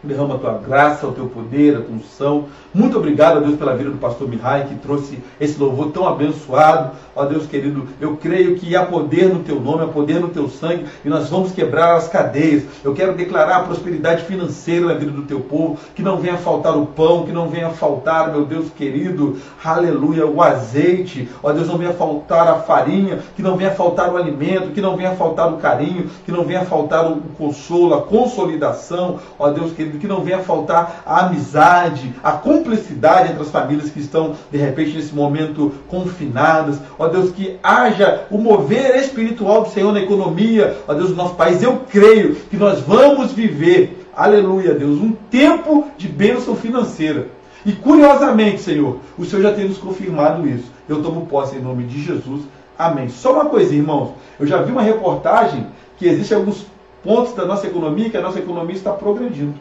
Derrama a tua graça, o teu poder, a tua unção. Muito obrigado, ó Deus, pela vida do pastor Mihai, que trouxe esse louvor tão abençoado. Ó Deus querido, eu creio que há poder no teu nome, há poder no teu sangue, e nós vamos quebrar as cadeias. Eu quero declarar a prosperidade financeira na vida do teu povo, que não venha faltar o pão, que não venha faltar, meu Deus querido, aleluia, o azeite. Ó Deus, não venha faltar a farinha, que não venha faltar o alimento, que não venha faltar o carinho, que não venha faltar o consolo, a consolidação. Ó Deus querido, que não venha faltar a amizade, a cumplicidade entre as famílias que estão, de repente, nesse momento confinadas. Ó Deus, que haja o mover espiritual do Senhor na economia, ó Deus, do nosso país. Eu creio que nós vamos viver, aleluia, Deus, um tempo de bênção financeira. E curiosamente, Senhor, o Senhor já tem nos confirmado isso. Eu tomo posse em nome de Jesus. Amém. Só uma coisinha, irmãos. Eu já vi uma reportagem que existem alguns pontos da nossa economia que a nossa economia está progredindo.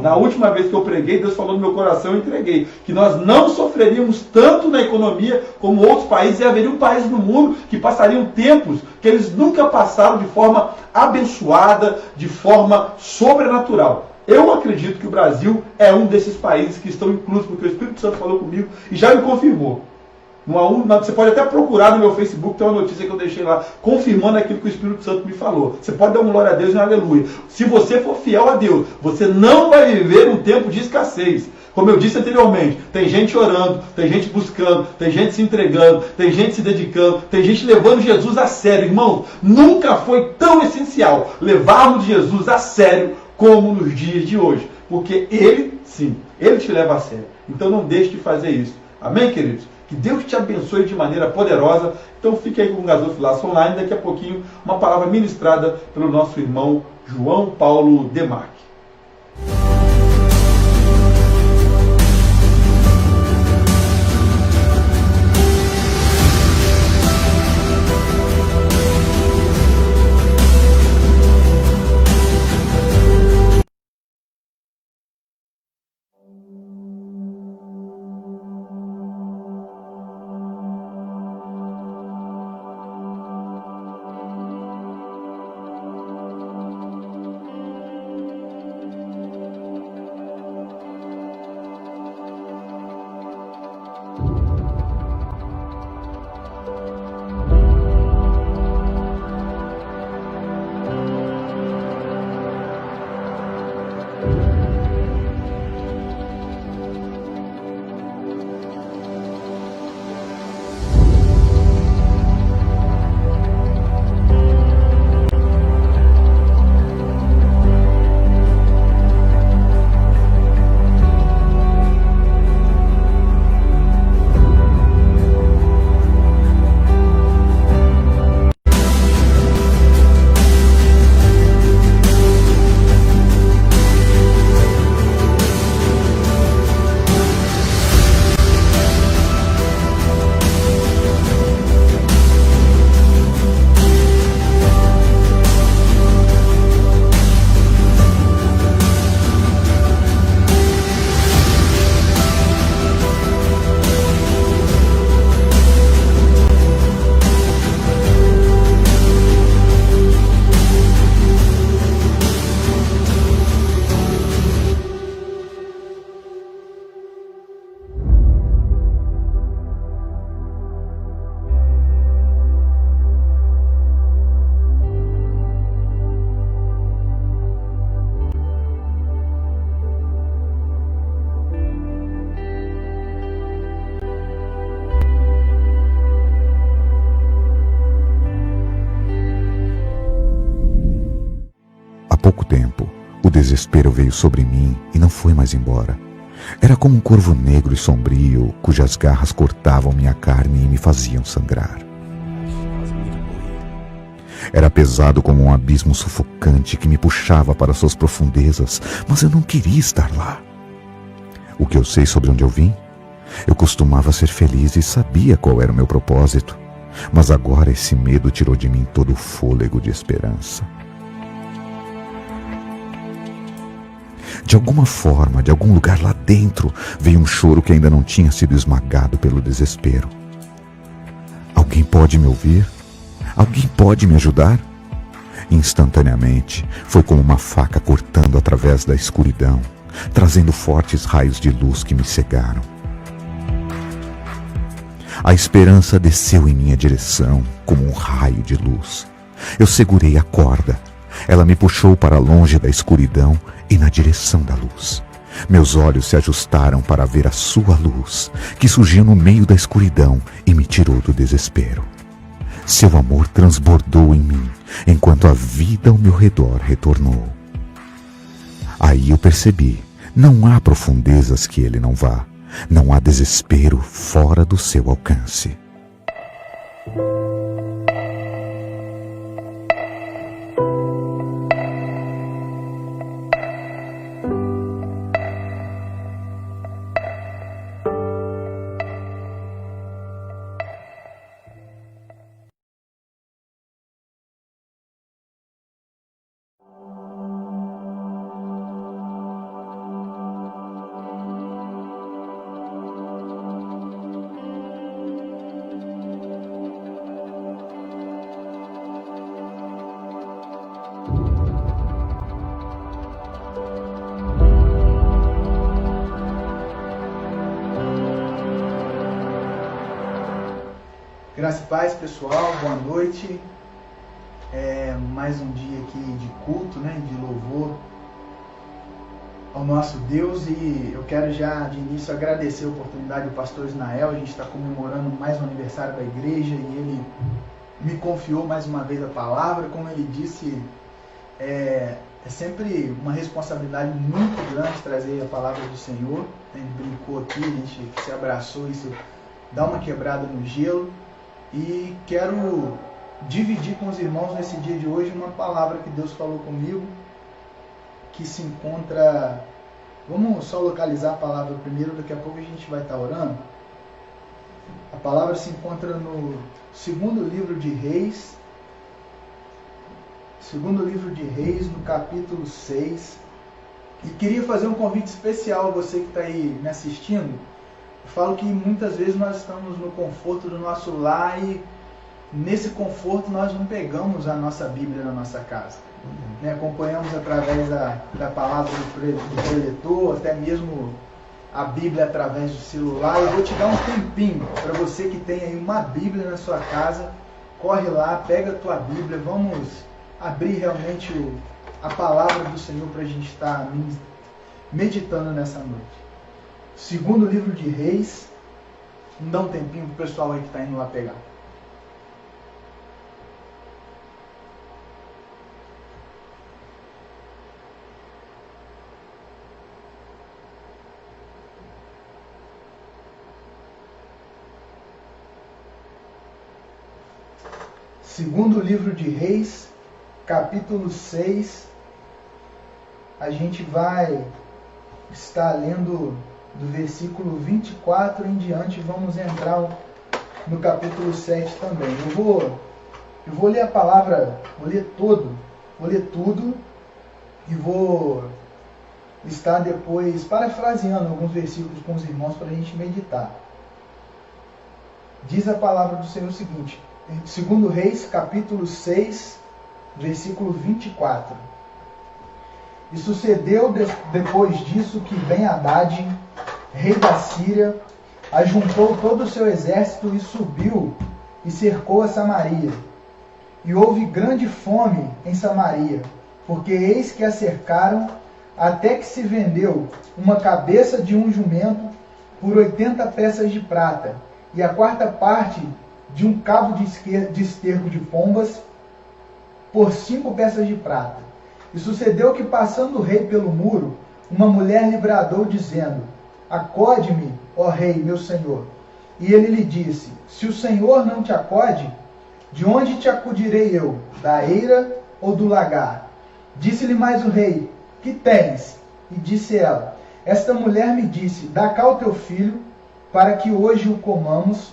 Na última vez que eu preguei, Deus falou no meu coração, eu entreguei, que nós não sofreríamos tanto na economia como outros países, e haveriam países no mundo que passariam tempos que eles nunca passaram de forma abençoada, de forma sobrenatural. Eu acredito que o Brasil é um desses países que estão inclusos, porque o Espírito Santo falou comigo e já me confirmou. Você pode até procurar no meu Facebook, tem uma notícia que eu deixei lá, confirmando aquilo que o Espírito Santo me falou. Você pode dar um glória a Deus e um aleluia. Se você for fiel a Deus, você não vai viver um tempo de escassez. Como eu disse anteriormente, tem gente orando, tem gente buscando, tem gente se entregando, tem gente se dedicando, tem gente levando Jesus a sério. Irmãos, nunca foi tão essencial levarmos Jesus a sério como nos dias de hoje. Porque Ele, sim, Ele te leva a sério. Então não deixe de fazer isso. Amém, queridos? Que Deus te abençoe de maneira poderosa. Então fique aí com o Gasofilácio Online. Daqui a pouquinho, uma palavra ministrada pelo nosso irmão João Paulo Demarque. pouco tempo, o desespero veio sobre mim e não foi mais embora. Era como um corvo negro e sombrio, cujas garras cortavam minha carne e me faziam sangrar. Era pesado como um abismo sufocante que me puxava para suas profundezas, mas eu não queria estar lá. O que eu sei sobre onde eu vim? Eu costumava ser feliz e sabia qual era o meu propósito, mas agora esse medo tirou de mim todo o fôlego de esperança. De alguma forma, de algum lugar lá dentro, veio um choro que ainda não tinha sido esmagado pelo desespero. Alguém pode me ouvir? Alguém pode me ajudar? Instantaneamente, foi como uma faca cortando através da escuridão, trazendo fortes raios de luz que me cegaram. A esperança desceu em minha direção como um raio de luz. Eu segurei a corda. Ela me puxou para longe da escuridão e na direção da luz. Meus olhos se ajustaram para ver a sua luz, que surgiu no meio da escuridão e me tirou do desespero. Seu amor transbordou em mim, enquanto a vida ao meu redor retornou. Aí eu percebi, não há profundezas que ele não vá, não há desespero fora do seu alcance. Graça e paz, pessoal, boa noite. Mais um dia aqui de culto, de louvor ao nosso Deus, e eu quero já de início agradecer a oportunidade do pastor Isnael. A gente está comemorando mais um aniversário da igreja e ele me confiou mais uma vez a palavra. Como ele disse, é sempre uma responsabilidade muito grande trazer a palavra do Senhor. A gente brincou aqui, a gente se abraçou, isso dá uma quebrada no gelo. E quero dividir com os irmãos nesse dia de hoje uma palavra que Deus falou comigo, que se encontra... Vamos só localizar a palavra primeiro, daqui a pouco a gente vai estar orando. A palavra se encontra no segundo livro de Reis, no capítulo 6. E queria fazer um convite especial a você que está aí me assistindo. Eu falo que muitas vezes nós estamos no conforto do nosso lar e nesse conforto nós não pegamos a nossa Bíblia na nossa casa. Acompanhamos através da palavra do preletor, até mesmo a Bíblia através do celular. Eu vou te dar um tempinho para você que tem aí uma Bíblia na sua casa. Corre lá, pega a tua Bíblia, vamos abrir realmente a palavra do Senhor para a gente estar meditando nessa noite. Segundo livro de Reis, dá um tempinho para o pessoal aí que está indo lá pegar. Segundo livro de Reis, capítulo 6, a gente vai estar lendo do versículo 24 em diante. Vamos entrar no capítulo 7 também. Eu vou ler a palavra, vou ler tudo e vou estar depois parafraseando alguns versículos com os irmãos para a gente meditar. Diz a palavra do Senhor o seguinte, segundo Reis, capítulo 6, versículo 24. E sucedeu depois disso que Ben-Hadad, rei da Síria, ajuntou todo o seu exército e subiu e cercou a Samaria. E houve grande fome em Samaria, porque eis que a cercaram, até que se vendeu uma cabeça de um jumento por 80 peças de prata, e a quarta parte de um cabo de esterco de pombas por 5 peças de prata. E sucedeu que, passando o rei pelo muro, uma mulher lhe bradou, dizendo: acode-me, ó rei, meu senhor. E ele lhe disse: se o Senhor não te acode, De onde te acudirei eu? Da eira ou do lagar? Disse-lhe mais o rei: Que tens? E disse ela: Esta mulher me disse: Dá cá o teu filho, para que hoje o comamos,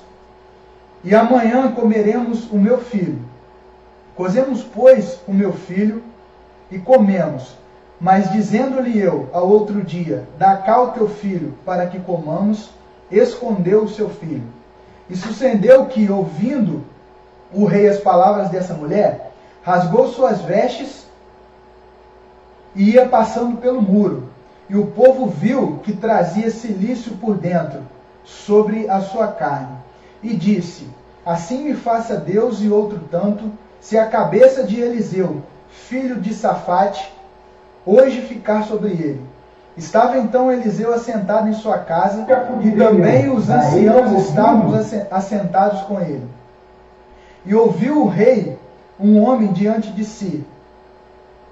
e amanhã comeremos o meu filho. Cozemos, pois, o meu filho, e comemos. Mas dizendo-lhe eu ao outro dia: Dá cá o teu filho, para que comamos, escondeu o seu filho. E sucedeu que, ouvindo o rei as palavras dessa mulher, rasgou suas vestes e ia passando pelo muro. E o povo viu que trazia cilício por dentro, sobre a sua carne. E disse: Assim me faça Deus e outro tanto, se a cabeça de Eliseu, filho de Safate, hoje ficar sobre ele. Estava então Eliseu assentado em sua casa, e também os anciãos estavam assentados com ele. E ouviu o rei um homem diante de si,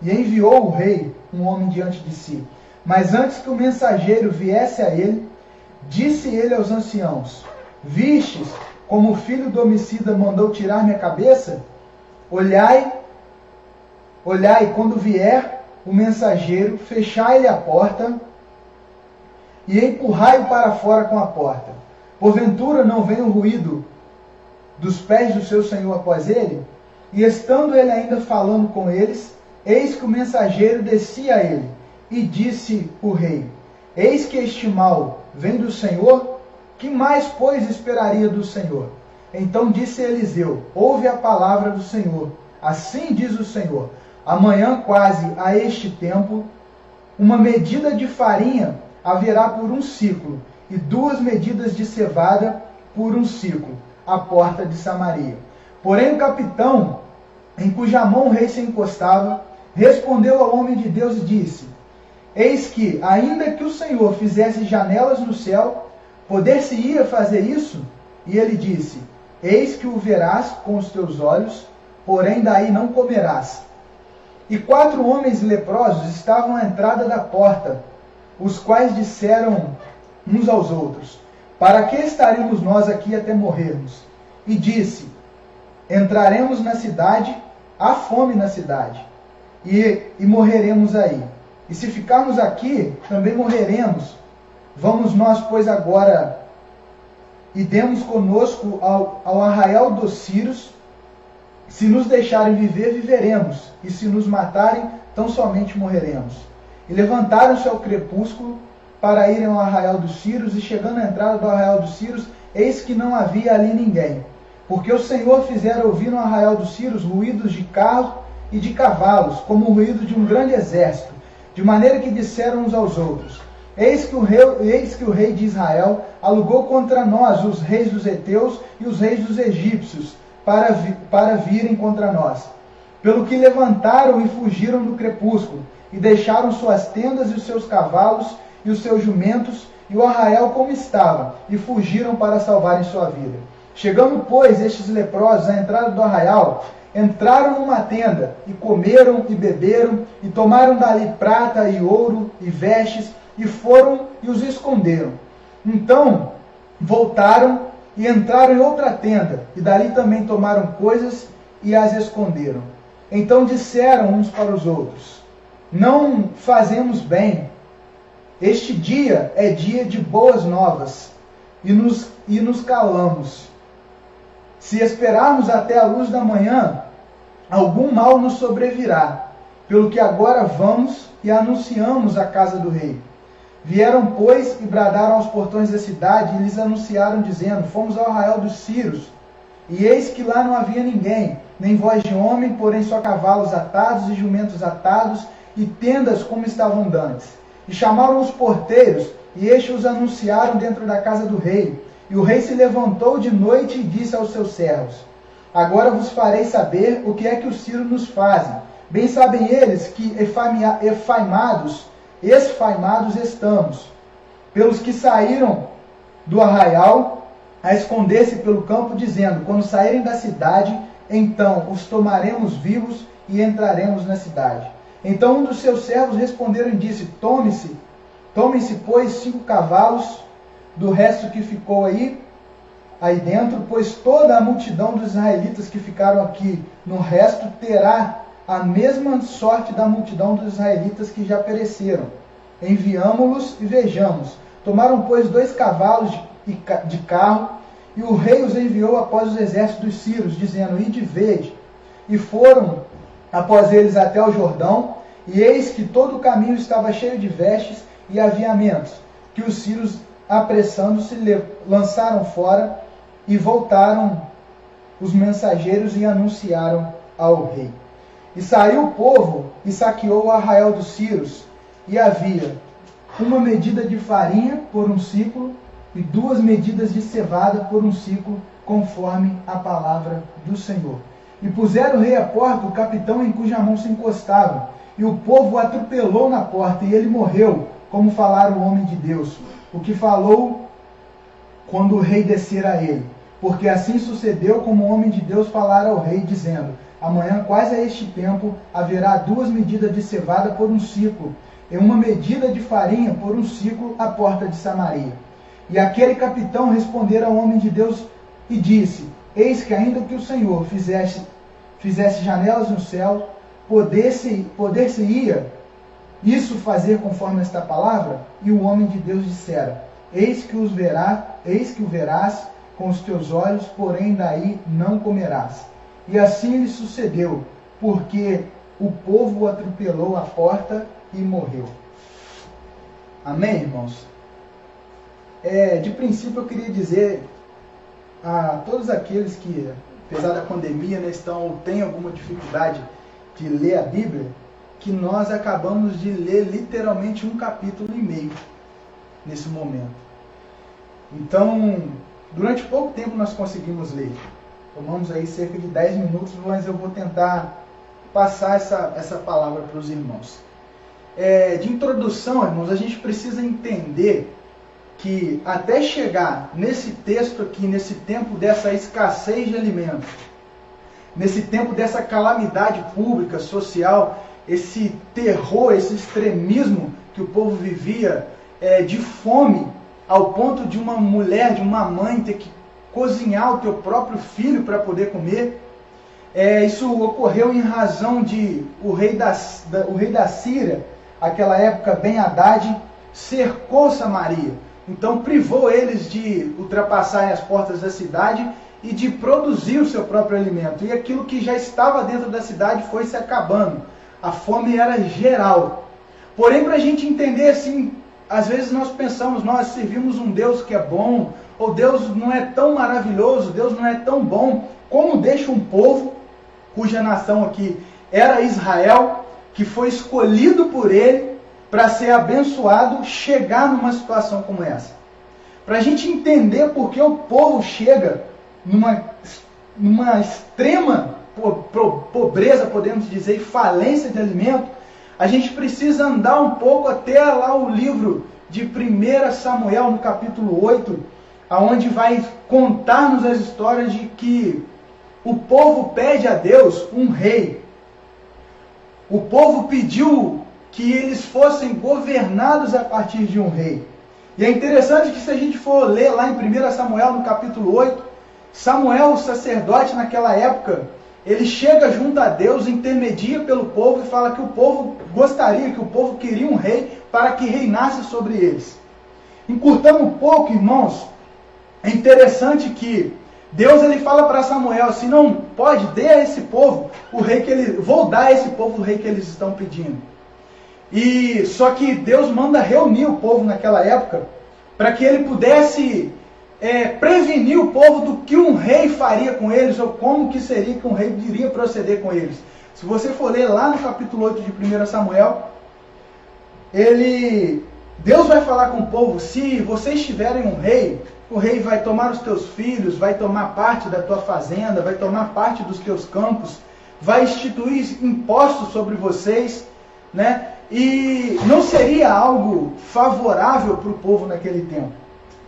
e enviou o rei um homem diante de si. Mas antes que o mensageiro viesse a ele, disse ele aos anciãos: Vistes como o filho do homicida mandou tirar minha cabeça? Olhai, quando vier o mensageiro, fechai-lhe a porta e empurrai-o para fora com a porta. Porventura não vem o ruído dos pés do seu senhor após ele? E estando ele ainda falando com eles, eis que o mensageiro descia a ele, e disse o rei: Eis que este mal vem do Senhor? Que mais, pois, esperaria do Senhor? Então disse Eliseu: Ouve a palavra do Senhor. Assim diz o Senhor: Amanhã, quase a este tempo, uma medida de farinha haverá por um ciclo, e 2 medidas de cevada por um ciclo, à porta de Samaria. Porém o capitão, em cuja mão o rei se encostava, respondeu ao homem de Deus e disse: Eis que, ainda que o Senhor fizesse janelas no céu, poder-se-ia fazer isso? E ele disse: Eis que o verás com os teus olhos, porém daí não comerás. E 4 homens leprosos estavam à entrada da porta, os quais disseram uns aos outros: Para que estaremos nós aqui até morrermos? E disse: Entraremos na cidade, há fome na cidade, e morreremos aí. E se ficarmos aqui, também morreremos. Vamos nós, pois, agora e demos conosco ao arraial dos Círios. Se nos deixarem viver, viveremos, e se nos matarem, tão somente morreremos. E levantaram-se ao crepúsculo para irem ao arraial dos Círios, e chegando à entrada do arraial dos Círios, eis que não havia ali ninguém, porque o Senhor fizera ouvir no arraial dos Círios ruídos de carros e de cavalos, como o ruído de um grande exército, de maneira que disseram uns aos outros: Eis que o rei de Israel alugou contra nós os reis dos heteus e os reis dos egípcios, para virem contra nós. Pelo que levantaram e fugiram no crepúsculo, e deixaram suas tendas e os seus cavalos e os seus jumentos e o arraial como estava, e fugiram para salvarem sua vida. Chegando, pois, estes leprosos à entrada do arraial, entraram numa tenda, e comeram e beberam, e tomaram dali prata e ouro e vestes, e foram e os esconderam. Então voltaram e entraram em outra tenda, e dali também tomaram coisas e as esconderam. Então disseram uns para os outros: Não fazemos bem. Este dia é dia de boas novas, e nos calamos. Se esperarmos até a luz da manhã, algum mal nos sobrevirá. Pelo que agora vamos e anunciamos a casa do rei. Vieram, pois, e bradaram aos portões da cidade, e lhes anunciaram, dizendo: Fomos ao arraial dos Círios, e eis que lá não havia ninguém, nem voz de homem, porém só cavalos atados e jumentos atados, e tendas como estavam dantes. E chamaram os porteiros, e estes os anunciaram dentro da casa do rei. E o rei se levantou de noite e disse aos seus servos: Agora vos farei saber o que é que os sírios nos fazem. Bem sabem eles que esfaimados estamos, pelos que saíram do arraial a esconder-se pelo campo, dizendo: Quando saírem da cidade, então os tomaremos vivos e entraremos na cidade. Então um dos seus servos responderam e disse: Tomem-se, pois, 5 cavalos do resto que ficou aí, aí dentro, pois toda a multidão dos israelitas que ficaram aqui no resto terá a mesma sorte da multidão dos israelitas que já pereceram. Enviamo-los e vejamos. Tomaram, pois, 2 cavalos de carro, e o rei os enviou após os exércitos dos sírios, dizendo: ide vede. E foram após eles até o Jordão, e eis que todo o caminho estava cheio de vestes e aviamentos, que os sírios, apressando-se, lançaram fora, e voltaram os mensageiros e anunciaram ao rei. E saiu o povo e saqueou o arraial dos sírios, e havia 1 medida de farinha por 1 ciclo, e 2 medidas de cevada por 1 ciclo, conforme a palavra do Senhor. E puseram o rei à porta, o capitão em cuja mão se encostava, e o povo o atropelou na porta, e ele morreu, como falara o homem de Deus, o que falou quando o rei descera a ele. Porque assim sucedeu como o homem de Deus falara ao rei, dizendo: amanhã, quase a este tempo, haverá 2 medidas de cevada por 1 ciclo, e 1 medida de farinha por 1 ciclo à porta de Samaria. E aquele capitão respondera ao homem de Deus e disse: eis que ainda que o Senhor fizesse janelas no céu, poder-se-ia isso fazer conforme esta palavra? E o homem de Deus dissera: eis que o verás com os teus olhos, porém daí não comerás. E assim lhe sucedeu, porque o povo o atropelou à porta e morreu. Amém, irmãos? De princípio eu queria dizer a todos aqueles que, apesar da pandemia, estão ou têm alguma dificuldade de ler a Bíblia, que nós acabamos de ler literalmente 1 capítulo e meio nesse momento. Então, durante pouco tempo nós conseguimos ler. Tomamos aí cerca de 10 minutos, mas eu vou tentar passar essa palavra para os irmãos. De introdução, irmãos, a gente precisa entender que até chegar nesse texto aqui, nesse tempo dessa escassez de alimentos, nesse tempo dessa calamidade pública, social, esse terror, esse extremismo que o povo vivia, de fome, ao ponto de uma mulher, de uma mãe ter que cozinhar o teu próprio filho para poder comer. Isso ocorreu em razão de o rei da Síria, aquela época, Ben-Hadad, cercou Samaria. Então privou eles de ultrapassarem as portas da cidade e de produzir o seu próprio alimento. E aquilo que já estava dentro da cidade foi se acabando. A fome era geral. Porém, para a gente entender assim, às vezes nós pensamos, nós servimos um Deus que é bom, ou Deus não é tão maravilhoso, Deus não é tão bom, como deixa um povo, cuja nação aqui era Israel, que foi escolhido por ele para ser abençoado, chegar numa situação como essa. Para a gente entender por que o povo chega numa extrema pobreza, podemos dizer, e falência de alimento, a gente precisa andar um pouco até lá o livro de 1 Samuel, no capítulo 8, onde vai contar-nos as histórias de que o povo pede a Deus um rei. O povo pediu que eles fossem governados a partir de um rei. E é interessante que se a gente for ler lá em 1 Samuel, no capítulo 8, Samuel, o sacerdote naquela época, ele chega junto a Deus, intermedia pelo povo e fala que o povo gostaria, que o povo queria um rei para que reinasse sobre eles. Encurtando um pouco, irmãos, é interessante que Deus ele fala para Samuel assim: não pode, dê a esse povo o rei que eles, vou dar a esse povo o rei que eles estão pedindo. E só que Deus manda reunir o povo naquela época para que ele pudesse prevenir o povo do que um rei faria com eles, ou como que seria que um rei iria proceder com eles. Se você for ler lá no capítulo 8 de 1 Samuel, Deus vai falar com o povo: se vocês tiverem um rei, o rei vai tomar os teus filhos, vai tomar parte da tua fazenda, vai tomar parte dos teus campos, vai instituir impostos sobre vocês, né? E não seria algo favorável para o povo naquele tempo.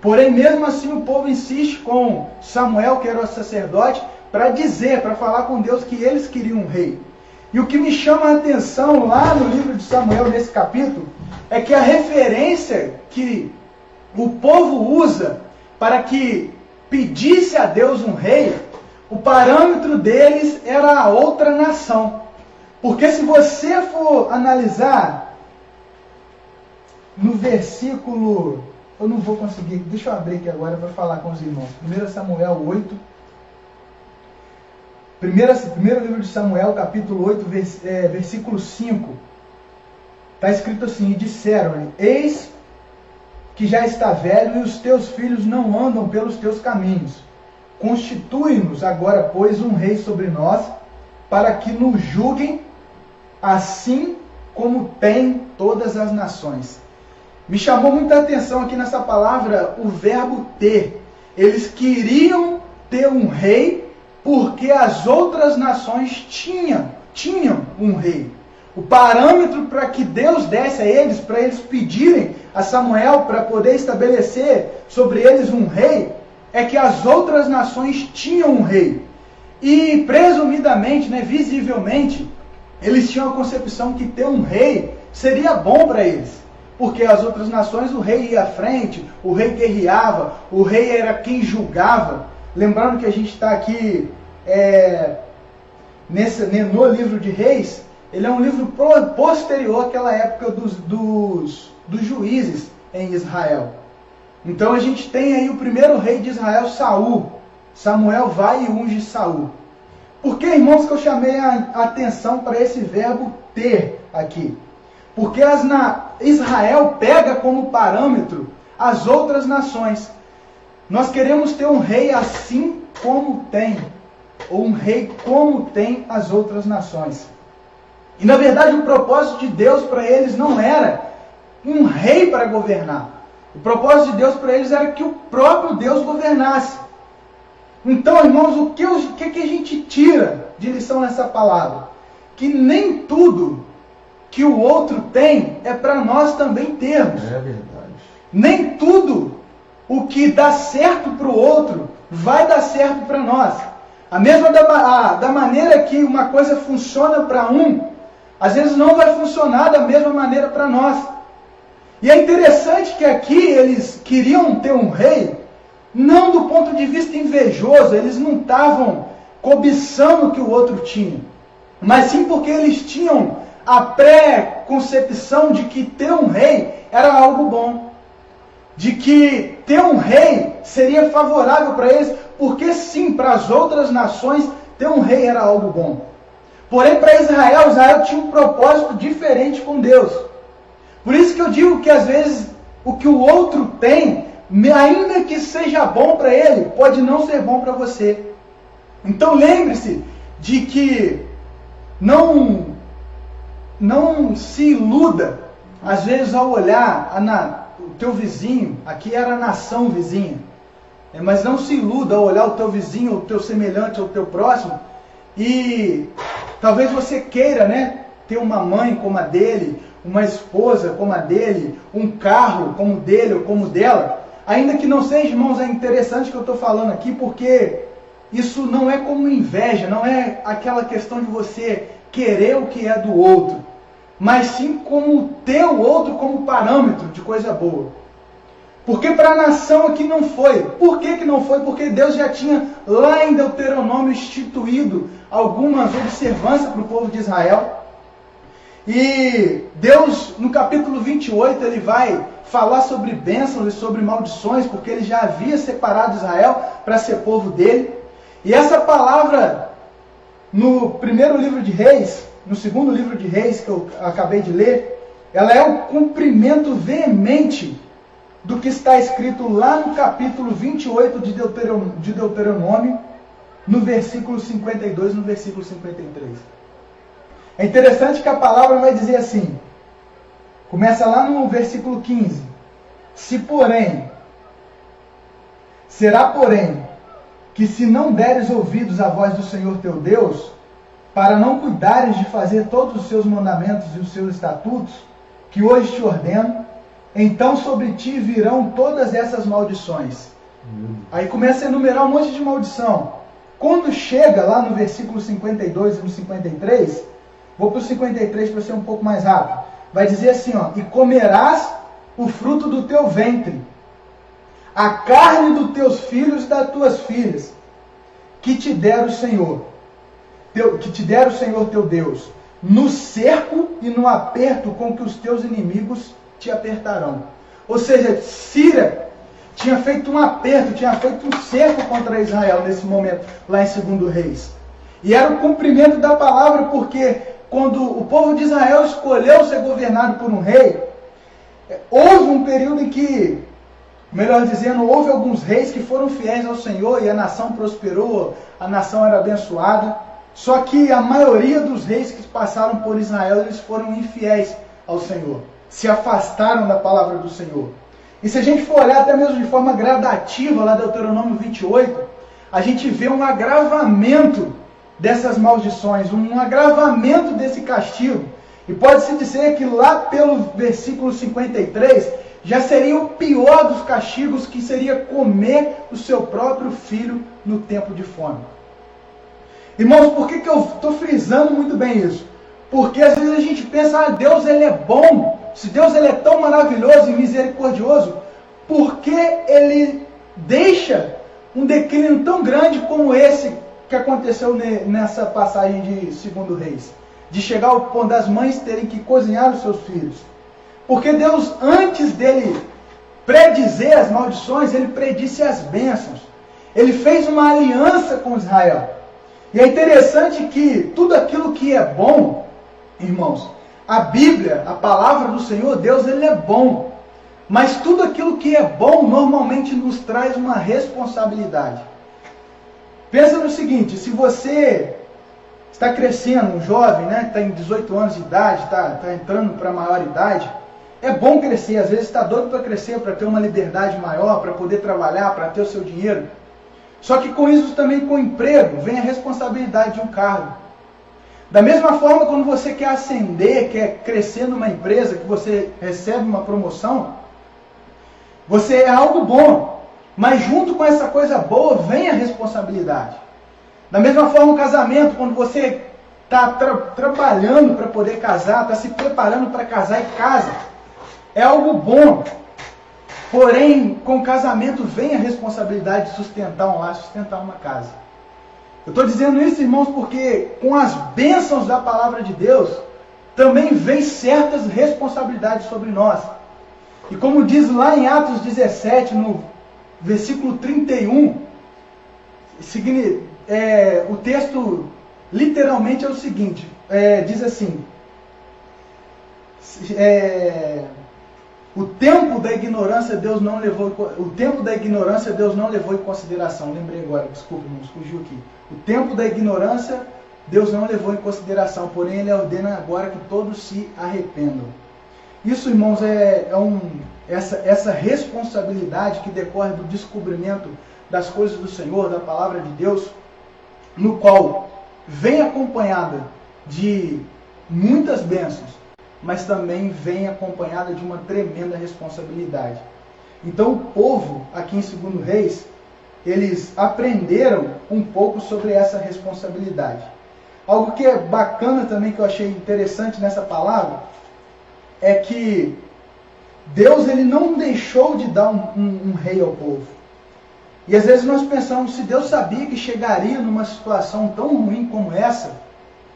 Porém, mesmo assim, o povo insiste com Samuel, que era o sacerdote, para falar com Deus que eles queriam um rei. E o que me chama a atenção lá no livro de Samuel, nesse capítulo, é que a referência que o povo usa para que pedisse a Deus um rei, o parâmetro deles era a outra nação. Porque se você for analisar no versículo, eu não vou conseguir, deixa eu abrir aqui agora para falar com os irmãos. 1 Samuel 8, primeiro livro de Samuel, capítulo 8, versículo 5. Está escrito assim: e disseram-lhe: eis que já está velho e os teus filhos não andam pelos teus caminhos. Constitui-nos agora, pois, um rei sobre nós, para que nos julguem assim como tem todas as nações. Me chamou muita atenção aqui nessa palavra o verbo ter. Eles queriam ter um rei porque as outras nações tinham um rei. O parâmetro para que Deus desse a eles, para eles pedirem a Samuel para poder estabelecer sobre eles um rei, é que as outras nações tinham um rei. E presumidamente, visivelmente, eles tinham a concepção que ter um rei seria bom para eles. Porque as outras nações, o rei ia à frente, o rei guerreava, o rei era quem julgava. Lembrando que a gente está aqui no livro de Reis, ele é um livro posterior àquela época dos juízes em Israel. Então a gente tem aí o primeiro rei de Israel, Saul. Samuel vai e unge Saul. Por que, irmãos, que eu chamei a atenção para esse verbo ter aqui? Porque Israel pega como parâmetro as outras nações. Nós queremos ter um rei assim como tem, ou um rei como tem as outras nações. E na verdade o propósito de Deus para eles não era um rei para governar. O propósito de Deus para eles era que o próprio Deus governasse. Então, irmãos, o que a gente tira de lição nessa palavra? Que nem tudo que o outro tem é para nós também termos. É verdade. Nem tudo o que dá certo para o outro vai dar certo para nós. A mesma da maneira que uma coisa funciona para um, às vezes não vai funcionar da mesma maneira para nós. E é interessante que aqui eles queriam ter um rei, não do ponto de vista invejoso, eles não estavam cobiçando o que o outro tinha, mas sim porque eles tinham a pré-concepção de que ter um rei era algo bom, de que ter um rei seria favorável para eles, porque sim, para as outras nações, ter um rei era algo bom. Porém, para Israel tinha um propósito diferente com Deus. Por isso que eu digo que às vezes o que o outro tem, ainda que seja bom para ele, pode não ser bom para você. Então lembre-se de que não se iluda, às vezes ao olhar o teu vizinho, aqui era a nação vizinha, mas não se iluda ao olhar o teu vizinho, o teu semelhante, o teu próximo, e talvez você queira ter uma mãe como a dele, uma esposa como a dele, um carro como o dele ou como o dela. Ainda que não seja, irmãos, é interessante que eu estou falando aqui, porque isso não é como inveja, não é aquela questão de você querer o que é do outro, mas sim como ter o outro como parâmetro de coisa boa. Porque para a nação aqui não foi. Por que não foi? Porque Deus já tinha lá em Deuteronômio instituído algumas observâncias para o povo de Israel. E Deus, no capítulo 28, ele vai falar sobre bênçãos e sobre maldições, porque ele já havia separado Israel para ser povo dele. E essa palavra, no primeiro livro de Reis, no segundo livro de Reis, que eu acabei de ler, ela é o cumprimento veemente do que está escrito lá no capítulo 28 de Deuteronômio, no versículo 52 e no versículo 53. É interessante que a palavra vai dizer assim, começa lá no versículo 15, será porém, que se não deres ouvidos à voz do Senhor teu Deus, para não cuidares de fazer todos os seus mandamentos e os seus estatutos, que hoje te ordeno, então sobre ti virão todas essas maldições. Aí começa a enumerar um monte de maldição. Quando chega lá no versículo 52 e no 53, vou para o 53 para ser um pouco mais rápido. Vai dizer assim, e comerás o fruto do teu ventre, a carne dos teus filhos e das tuas filhas, que te der o Senhor teu Deus, no cerco e no aperto com que os teus inimigos te apertarão. Ou seja, Síria tinha feito um aperto, tinha feito um cerco contra Israel nesse momento, lá em 2 Reis. E era o cumprimento da palavra, porque quando o povo de Israel escolheu ser governado por um rei, houve um período em que, melhor dizendo, houve alguns reis que foram fiéis ao Senhor e a nação prosperou, a nação era abençoada. Só que a maioria dos reis que passaram por Israel, eles foram infiéis ao Senhor, se afastaram da palavra do Senhor. E se a gente for olhar até mesmo de forma gradativa, lá Deuteronômio 28, a gente vê um agravamento dessas maldições, um agravamento desse castigo. E pode-se dizer que lá pelo versículo 53, já seria o pior dos castigos, que seria comer o seu próprio filho no tempo de fome. Irmãos, por que eu estou frisando muito bem isso? Porque às vezes a gente pensa, Deus ele é bom, se Deus ele é tão maravilhoso e misericordioso, por que ele deixa um declínio tão grande como esse que aconteceu nessa passagem de 2 Reis? De chegar ao ponto das mães terem que cozinhar os seus filhos. Porque Deus, antes dele predizer as maldições, ele predisse as bênçãos. Ele fez uma aliança com Israel. E é interessante que tudo aquilo que é bom, irmãos, a Bíblia, a palavra do Senhor, Deus, ele é bom. Mas tudo aquilo que é bom, normalmente nos traz uma responsabilidade. Pensa no seguinte, se você está crescendo, um jovem, né, está em 18 anos de idade, está entrando para a maior idade, é bom crescer, às vezes está doido para crescer, para ter uma liberdade maior, para poder trabalhar, para ter o seu dinheiro. Só que com isso também, com o emprego, vem a responsabilidade de um cargo. Da mesma forma, quando você quer ascender, quer crescer numa empresa, que você recebe uma promoção, você é algo bom, mas junto com essa coisa boa vem a responsabilidade. Da mesma forma, o casamento, quando você está trabalhando para poder casar, está se preparando para casar e casa, é algo bom. Porém, com o casamento vem a responsabilidade de sustentar um lar, sustentar uma casa. Eu estou dizendo isso, irmãos, porque com as bênçãos da palavra de Deus, também vem certas responsabilidades sobre nós. E como diz lá em Atos 17, no versículo 31, o texto literalmente é o seguinte, diz assim, o tempo da ignorância Deus não levou em consideração. Lembrei agora, desculpa, irmãos, fugiu aqui. O tempo da ignorância Deus não levou em consideração, porém Ele ordena agora que todos se arrependam. Isso, irmãos, essa responsabilidade que decorre do descobrimento das coisas do Senhor, da palavra de Deus, no qual vem acompanhada de muitas bênçãos, mas também vem acompanhada de uma tremenda responsabilidade. Então o povo, aqui em 2 Reis, eles aprenderam um pouco sobre essa responsabilidade. Algo que é bacana também, que eu achei interessante nessa palavra, é que Deus ele não deixou de dar um rei ao povo. E às vezes nós pensamos, se Deus sabia que chegaria numa situação tão ruim como essa,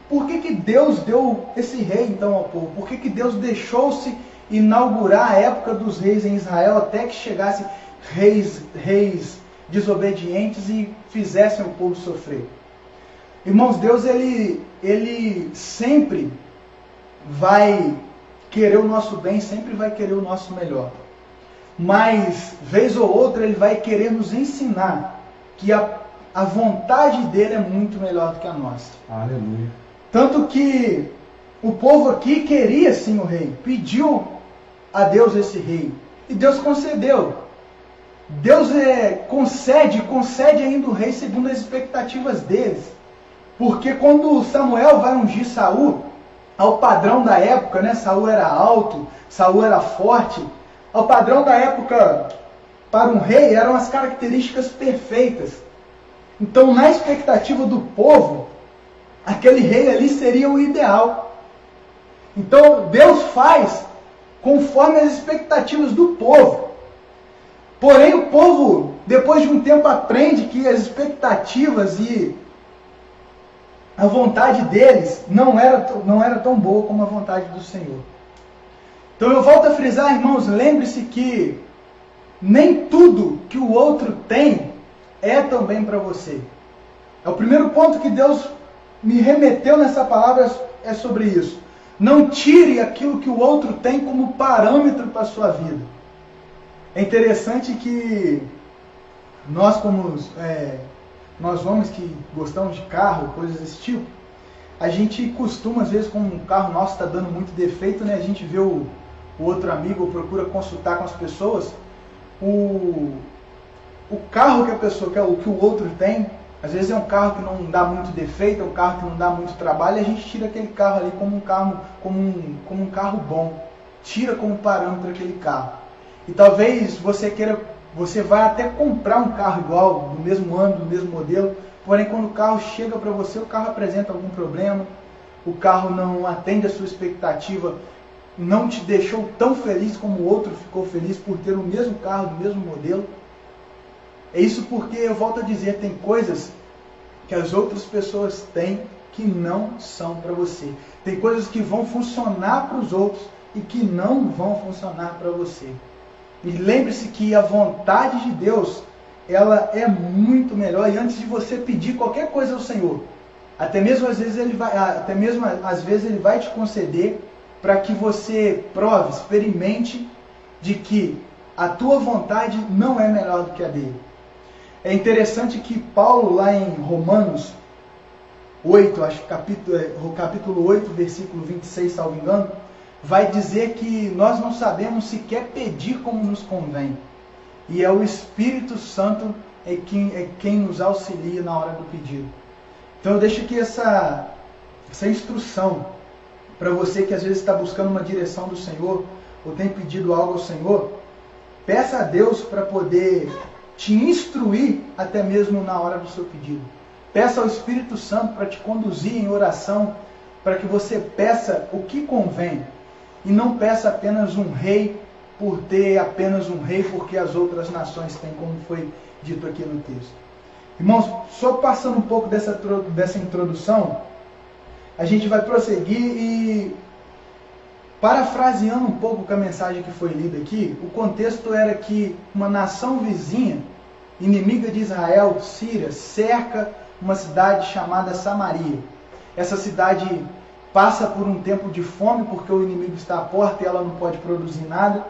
por que Deus deu esse rei então ao povo? Por que Deus deixou-se inaugurar a época dos reis em Israel até que chegassem reis desobedientes e fizessem o povo sofrer? Irmãos, Deus ele sempre vai querer o nosso bem, sempre vai querer o nosso melhor. Mas, vez ou outra, Ele vai querer nos ensinar que a vontade dEle é muito melhor do que a nossa. Aleluia. Tanto que o povo aqui queria sim o rei, pediu a Deus esse rei, e Deus concedeu. Deus concede ainda o rei segundo as expectativas deles. Porque quando Samuel vai ungir Saul, ao padrão da época, né? Saul era alto, Saul era forte. Ao padrão da época, para um rei, eram as características perfeitas. Então, na expectativa do povo, aquele rei ali seria o ideal. Então, Deus faz conforme as expectativas do povo. Porém, o povo, depois de um tempo, aprende que as expectativas e a vontade deles não era tão boa como a vontade do Senhor. Então eu volto a frisar, irmãos, lembre-se que nem tudo que o outro tem é também para você. É o primeiro ponto que Deus me remeteu nessa palavra, é sobre isso. Não tire aquilo que o outro tem como parâmetro para a sua vida. É interessante que nós, como nós homens que gostamos de carro, coisas desse tipo, a gente costuma, às vezes, como um carro nosso está dando muito defeito, né, a gente vê o outro amigo, ou procura consultar com as pessoas, o carro que a pessoa quer, o que o outro tem, às vezes é um carro que não dá muito defeito, é um carro que não dá muito trabalho, e a gente tira aquele carro ali como um carro bom, tira como parâmetro aquele carro. E talvez você vai até comprar um carro igual, do mesmo ano, do mesmo modelo, porém quando o carro chega para você, o carro apresenta algum problema, o carro não atende a sua expectativa, não te deixou tão feliz como o outro ficou feliz por ter o mesmo carro, do mesmo modelo. É isso porque, eu volto a dizer, tem coisas que as outras pessoas têm que não são para você. Tem coisas que vão funcionar para os outros e que não vão funcionar para você. E lembre-se que a vontade de Deus, ela é muito melhor. E antes de você pedir qualquer coisa ao Senhor, até mesmo às vezes ele vai te conceder para que você prove, experimente de que a tua vontade não é melhor do que a dele. É interessante que Paulo, lá em Romanos 8, acho que capítulo 8, versículo 26, salvo engano, vai dizer que nós não sabemos sequer pedir como nos convém. E é o Espírito Santo quem nos auxilia na hora do pedido. Então eu deixo aqui essa instrução para você que às vezes está buscando uma direção do Senhor, ou tem pedido algo ao Senhor. Peça a Deus para poder te instruir até mesmo na hora do seu pedido. Peça ao Espírito Santo para te conduzir em oração, para que você peça o que convém. E não peça apenas um rei por ter apenas um rei, porque as outras nações têm, como foi dito aqui no texto. Irmãos, só passando um pouco dessa introdução, a gente vai prosseguir e, parafraseando um pouco com a mensagem que foi lida aqui, o contexto era que uma nação vizinha, inimiga de Israel, Síria, cerca uma cidade chamada Samaria. Essa cidade passa por um tempo de fome, porque o inimigo está à porta e ela não pode produzir nada.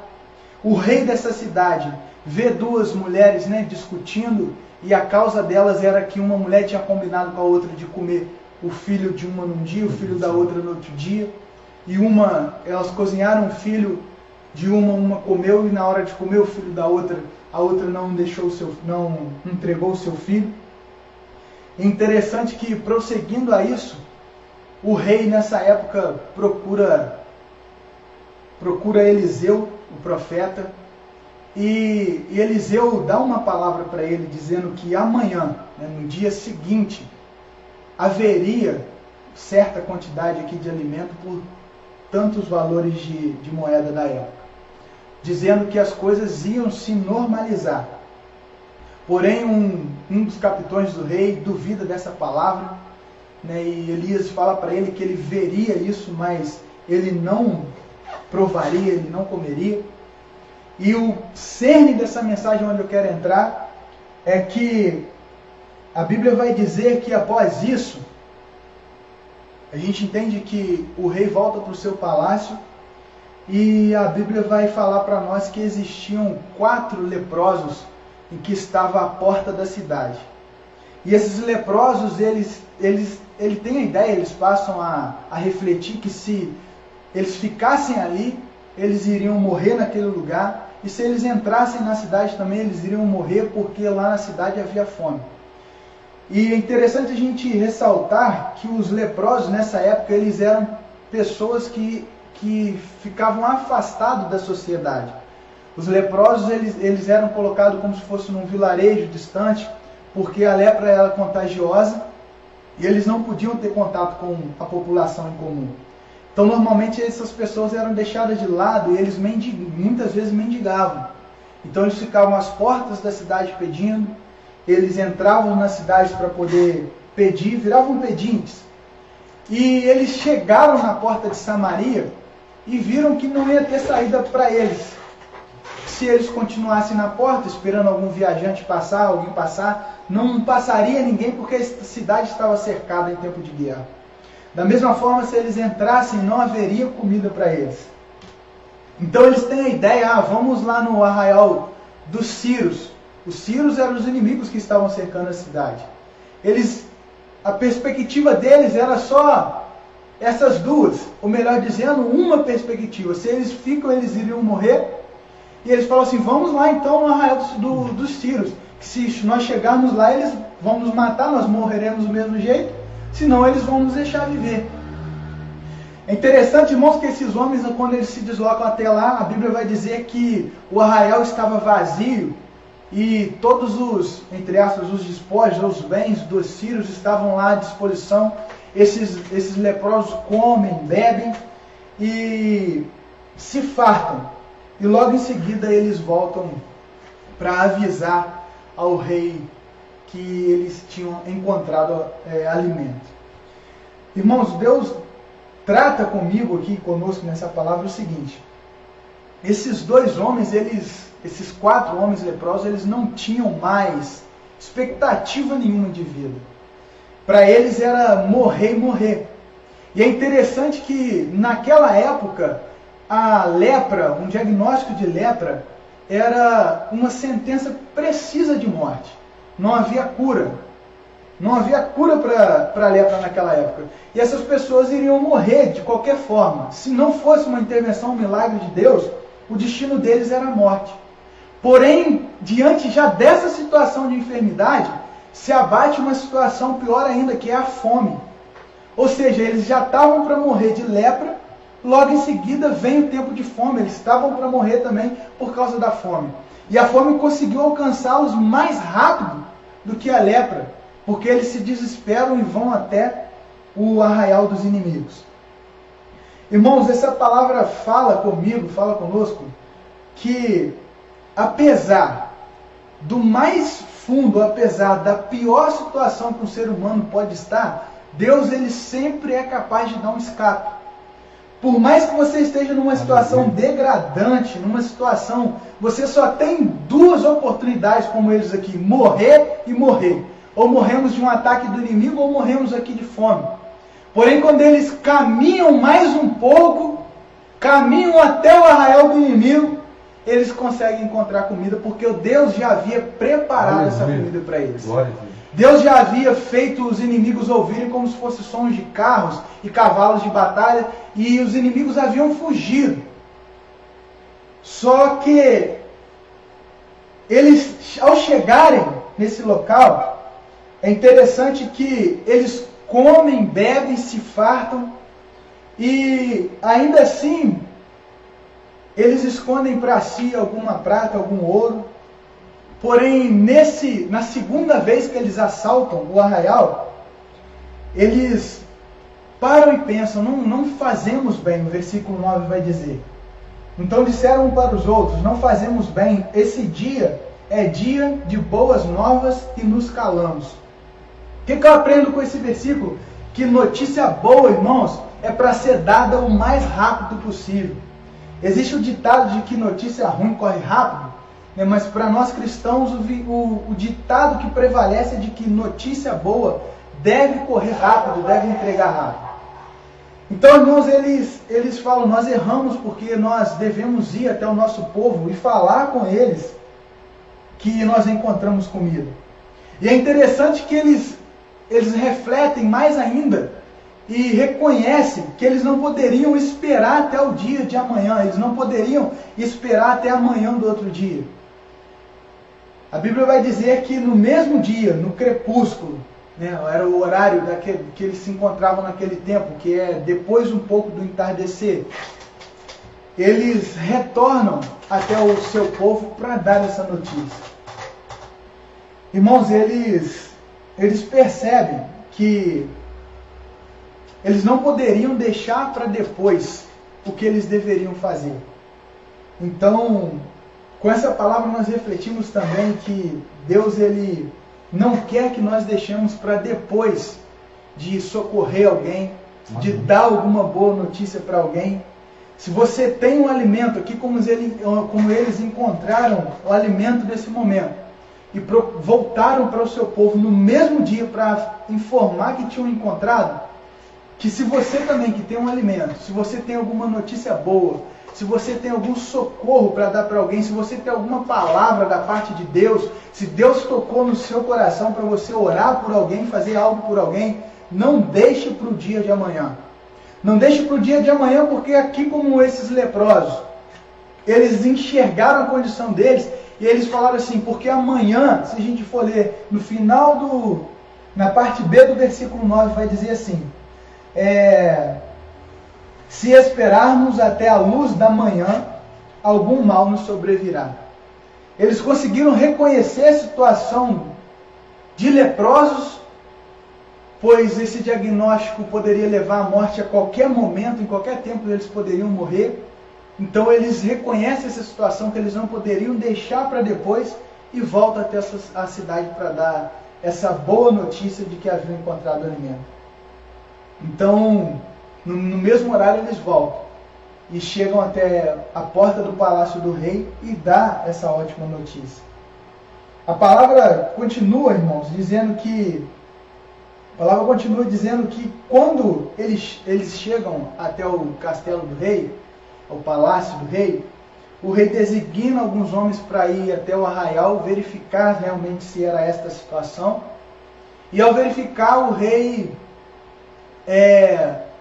O rei dessa cidade vê duas mulheres, discutindo, e a causa delas era que uma mulher tinha combinado com a outra de comer o filho de uma num dia, o filho da outra no outro dia. E elas cozinharam o filho de uma comeu, e na hora de comer o filho da outra, a outra não entregou o seu filho. É interessante que, prosseguindo a isso, o rei nessa época procura Eliseu, o profeta, e Eliseu dá uma palavra para ele, dizendo que amanhã, no dia seguinte, haveria certa quantidade aqui de alimento por tantos valores de moeda da época, dizendo que as coisas iam se normalizar. Porém, um dos capitões do rei duvida dessa palavra, e Elias fala para ele que ele veria isso, mas ele não provaria, ele não comeria. E o cerne dessa mensagem onde eu quero entrar é que a Bíblia vai dizer que após isso, a gente entende que o rei volta para o seu palácio, e a Bíblia vai falar para nós que existiam 4 leprosos em que estava à porta da cidade. E esses leprosos, eles têm a ideia, eles passam a refletir que se eles ficassem ali, eles iriam morrer naquele lugar, e se eles entrassem na cidade também, eles iriam morrer, porque lá na cidade havia fome. E é interessante a gente ressaltar que os leprosos nessa época, eles eram pessoas que ficavam afastados da sociedade. Os leprosos, eles eram colocados como se fosse num vilarejo distante, porque a lepra era contagiosa, e eles não podiam ter contato com a população em comum. Então, normalmente, essas pessoas eram deixadas de lado, e eles muitas vezes mendigavam. Então eles ficavam às portas da cidade pedindo, eles entravam nas cidades para poder pedir, viravam pedintes. E eles chegaram na porta de Samaria e viram que não ia ter saída para eles. Se eles continuassem na porta, esperando algum viajante passar, alguém passar, não passaria ninguém porque a cidade estava cercada em tempo de guerra. Da mesma forma, se eles entrassem, não haveria comida para eles. Então eles têm a ideia, vamos lá no arraial dos Círios. Os Círios eram os inimigos que estavam cercando a cidade. A perspectiva deles era só essas duas, ou melhor dizendo, uma perspectiva. Se eles ficam, eles iriam morrer. E eles falam assim, vamos lá então no arraial dos Círios. Que se nós chegarmos lá, eles vão nos matar, nós morreremos do mesmo jeito. Senão eles vão nos deixar viver. É interessante, irmãos, que esses homens, quando eles se deslocam até lá, a Bíblia vai dizer que o arraial estava vazio e todos os, entre aspas, os despojos, os bens dos sírios estavam lá à disposição. Esses leprosos comem, bebem e se fartam. E logo em seguida eles voltam para avisar ao rei que eles tinham encontrado alimento. Irmãos, Deus trata comigo aqui, conosco nessa palavra o seguinte: esses dois homens, esses 4 homens leprosos, eles não tinham mais expectativa nenhuma de vida. Para eles era morrer e morrer. E é interessante que naquela época a lepra, um diagnóstico de lepra, era uma sentença precisa de morte. Não havia cura. Não havia cura para a lepra naquela época. E essas pessoas iriam morrer de qualquer forma. Se não fosse uma intervenção, um milagre de Deus, o destino deles era a morte. Porém, diante já dessa situação de enfermidade, se abate uma situação pior ainda, que é a fome. Ou seja, eles já estavam para morrer de lepra, logo em seguida vem o tempo de fome. Eles estavam para morrer também por causa da fome. E a fome conseguiu alcançá-los mais rápido do que a lepra, porque eles se desesperam e vão até o arraial dos inimigos. Irmãos, essa palavra fala comigo, fala conosco, que apesar do mais fundo, apesar da pior situação que um ser humano pode estar, Deus ele sempre é capaz de dar um escape. Por mais que você esteja numa situação degradante, numa situação, você só tem 2 oportunidades como eles aqui, morrer e morrer. Ou morremos de um ataque do inimigo, ou morremos aqui de fome. Porém, quando eles caminham mais um pouco, caminham até o arraial do inimigo, eles conseguem encontrar comida, porque Deus já havia preparado essa comida para eles. Deus já havia feito os inimigos ouvirem como se fossem sons de carros e cavalos de batalha, e os inimigos haviam fugido. Só que eles, ao chegarem nesse local, é interessante que eles comem, bebem, se fartam, e ainda assim eles escondem para si alguma prata, algum ouro. Porém, na segunda vez que eles assaltam o arraial, eles param e pensam, não fazemos bem, no versículo 9 vai dizer. Então disseram um para os outros, não fazemos bem, esse dia é dia de boas novas e nos calamos. O que eu aprendo com esse versículo? Que notícia boa, irmãos, é para ser dada o mais rápido possível. Existe o ditado de que notícia ruim corre rápido, né? Mas para nós cristãos o ditado que prevalece é de que notícia boa deve correr rápido, deve entregar rápido. Então, irmãos, eles falam, nós erramos porque nós devemos ir até o nosso povo e falar com eles que nós encontramos comida. E é interessante que eles refletem mais ainda e reconhecem que eles não poderiam esperar até o dia de amanhã, eles não poderiam esperar até amanhã do outro dia. A Bíblia vai dizer que no mesmo dia, no crepúsculo, né, era o horário que eles se encontravam naquele tempo, que é depois um pouco do entardecer, eles retornam até o seu povo para dar essa notícia. Irmãos, eles percebem que eles não poderiam deixar para depois o que eles deveriam fazer. Então, Com essa palavra nós refletimos também que Deus ele não quer que nós deixemos para depois de socorrer alguém, de dar alguma boa notícia para alguém. Se você tem um alimento aqui, como eles encontraram o alimento nesse momento, e voltaram para o seu povo no mesmo dia para informar que tinham encontrado, que se você também que tem um alimento, se você tem alguma notícia boa, se você tem algum socorro para dar para alguém, se você tem alguma palavra da parte de Deus, se Deus tocou no seu coração para você orar por alguém, fazer algo por alguém, não deixe para o dia de amanhã. Não deixe para o dia de amanhã, porque aqui como esses leprosos, eles enxergaram a condição deles e eles falaram assim, porque amanhã, se a gente for ler no final na parte B do versículo 9, vai dizer assim, se esperarmos até a luz da manhã, algum mal nos sobrevirá. Eles conseguiram reconhecer a situação de leprosos, pois esse diagnóstico poderia levar à morte a qualquer momento, em qualquer tempo eles poderiam morrer. Então eles reconhecem essa situação que eles não poderiam deixar para depois e voltam até a cidade para dar essa boa notícia de que haviam encontrado alimento. Então, no mesmo horário eles voltam e chegam até a porta do palácio do rei e dá essa ótima notícia. A palavra continua, irmãos, dizendo que quando eles chegam até o castelo do rei, ao palácio do rei, o rei designa alguns homens para ir até o arraial, verificar realmente se era esta a situação. E ao verificar, o rei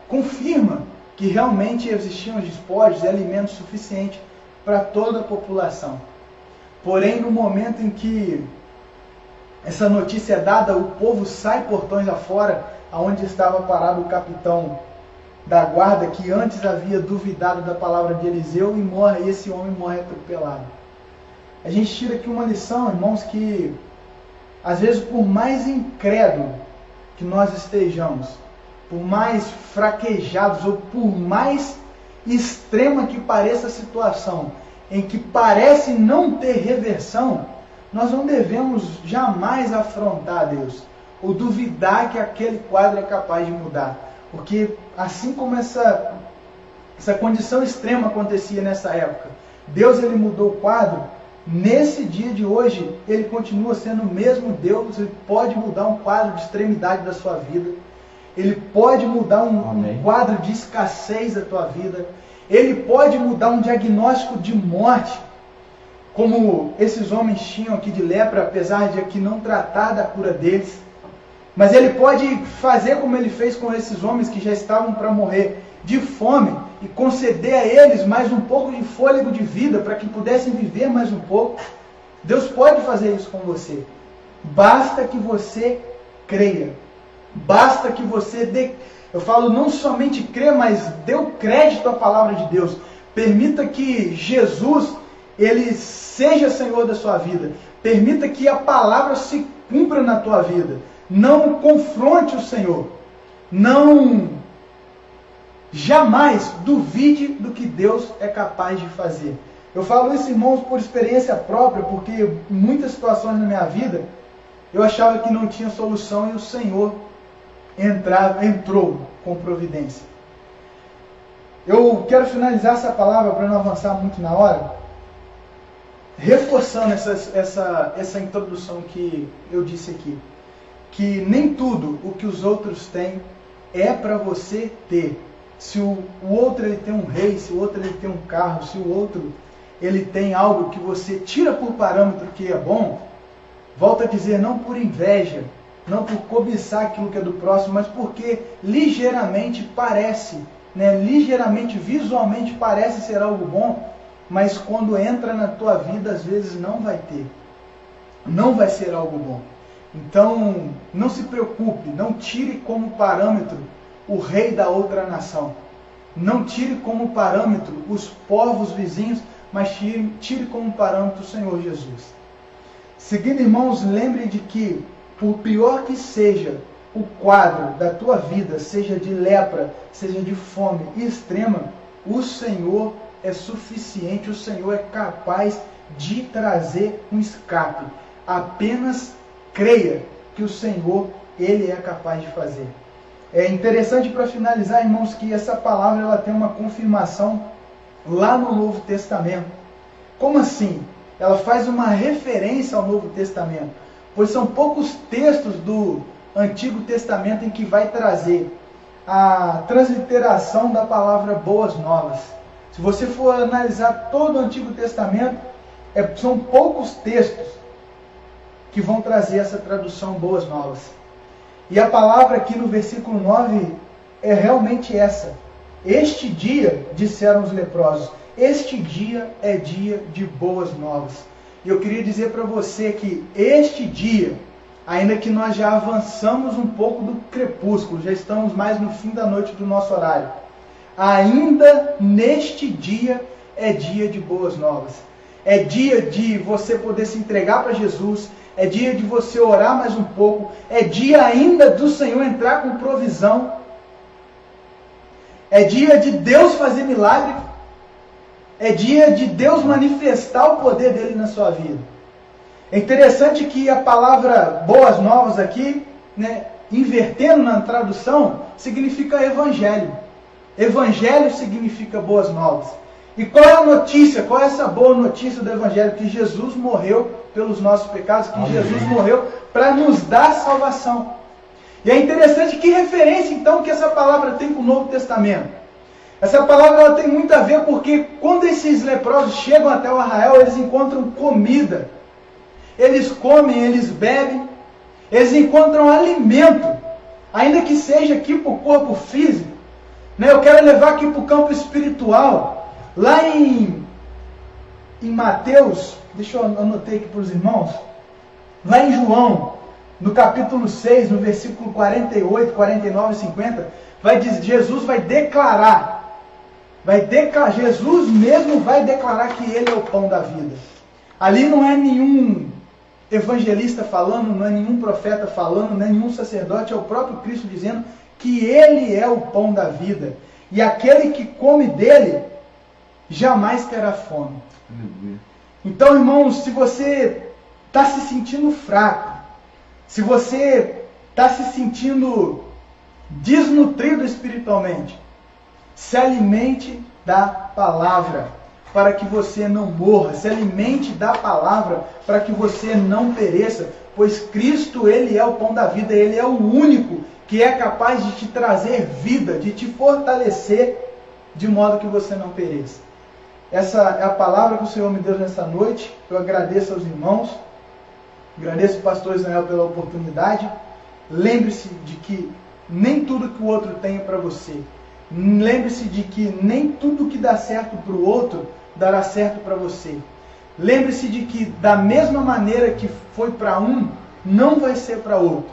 confirma que realmente existiam despojos e alimentos suficientes para toda a população. Porém, no momento em que essa notícia é dada, o povo sai portões afora, aonde estava parado o capitão da guarda, que antes havia duvidado da palavra de Eliseu, e esse homem morre atropelado. A gente tira aqui uma lição, irmãos, que às vezes por mais incrédulo que nós estejamos, por mais fraquejados ou por mais extrema que pareça a situação, em que parece não ter reversão, nós não devemos jamais afrontar Deus ou duvidar que aquele quadro é capaz de mudar. Porque assim como essa condição extrema acontecia nessa época, Deus ele mudou o quadro, nesse dia de hoje ele continua sendo o mesmo Deus. Ele pode mudar um quadro de extremidade da sua vida, ele pode mudar um quadro de escassez da tua vida, ele pode mudar um diagnóstico de morte, como esses homens tinham aqui de lepra, apesar de aqui não tratar da cura deles. Mas ele pode fazer como ele fez com esses homens que já estavam para morrer de fome e conceder a eles mais um pouco de fôlego de vida para que pudessem viver mais um pouco. Deus pode fazer isso com você. Basta que você creia. Basta que você dê, eu falo não somente crê, mas dê o crédito à palavra de Deus. Permita que Jesus, ele seja Senhor da sua vida. Permita que a palavra se cumpra na tua vida. Não confronte o Senhor. Jamais duvide do que Deus é capaz de fazer. Eu falo isso, irmãos, por experiência própria, porque em muitas situações na minha vida, eu achava que não tinha solução e o Senhor entrou com providência. Eu quero finalizar essa palavra para não avançar muito na hora, reforçando essa introdução que eu disse aqui. Que nem tudo o que os outros têm é para você ter. Se o outro ele tem um rei, se o outro ele tem um carro, se o outro ele tem algo que você tira por parâmetro que é bom, volto a dizer, não por inveja, não por cobiçar aquilo que é do próximo, mas porque ligeiramente parece, ligeiramente, visualmente parece ser algo bom, mas quando entra na tua vida, às vezes não vai ter. Não vai ser algo bom. Então, não se preocupe, não tire como parâmetro o rei da outra nação. Não tire como parâmetro os povos vizinhos, mas tire como parâmetro o Senhor Jesus. Seguindo, irmãos, lembre de que, por pior que seja o quadro da tua vida, seja de lepra, seja de fome extrema, o Senhor é suficiente, o Senhor é capaz de trazer um escape. Apenas creia que o Senhor, Ele é capaz de fazer. É interessante, para finalizar, irmãos, que essa palavra ela tem uma confirmação lá no Novo Testamento. Como assim? Ela faz uma referência ao Novo Testamento, pois são poucos textos do Antigo Testamento em que vai trazer a transliteração da palavra boas novas. Se você for analisar todo o Antigo Testamento, são poucos textos que vão trazer essa tradução boas novas. E a palavra aqui no versículo 9 é realmente essa. Este dia, disseram os leprosos, este dia é dia de boas novas. E eu queria dizer para você que este dia, ainda que nós já avançamos um pouco do crepúsculo, já estamos mais no fim da noite do nosso horário, ainda neste dia é dia de boas novas. É dia de você poder se entregar para Jesus, é dia de você orar mais um pouco, é dia ainda do Senhor entrar com provisão, é dia de Deus fazer milagre, é dia de Deus manifestar o poder dele na sua vida. É interessante que a palavra boas novas aqui, invertendo na tradução, significa evangelho. Evangelho significa boas novas. E qual é a notícia? Qual é essa boa notícia do evangelho? Que Jesus morreu pelos nossos pecados, que Jesus morreu para nos dar salvação. E é interessante que referência então que essa palavra tem com o Novo Testamento. Essa palavra ela tem muito a ver porque quando esses leprosos chegam até o arraial, eles encontram comida. Eles comem, eles bebem, eles encontram alimento, ainda que seja aqui para o corpo físico. Eu quero levar aqui para o campo espiritual. Lá em Mateus, deixa eu anotar aqui para os irmãos, lá em João, no capítulo 6, no versículo 48, 49 e 50, Jesus vai declarar, Jesus mesmo vai declarar que Ele é o pão da vida. Ali não é nenhum evangelista falando, não é nenhum profeta falando, não é nenhum sacerdote, é o próprio Cristo dizendo que Ele é o pão da vida. E aquele que come dele jamais terá fome. Então, irmãos, se você está se sentindo fraco, se você está se sentindo desnutrido espiritualmente, se alimente da palavra para que você não morra, se alimente da palavra para que você não pereça, pois Cristo, Ele é o pão da vida, Ele é o único que é capaz de te trazer vida, de te fortalecer, de modo que você não pereça. Essa é a palavra que o Senhor me deu nessa noite. Eu agradeço aos irmãos, agradeço ao pastor Israel pela oportunidade. Lembre-se de que nem tudo que o outro tem é para você. Lembre-se de que nem tudo que dá certo para o outro dará certo para você. Lembre-se de que da mesma maneira que foi para um, não vai ser para outro.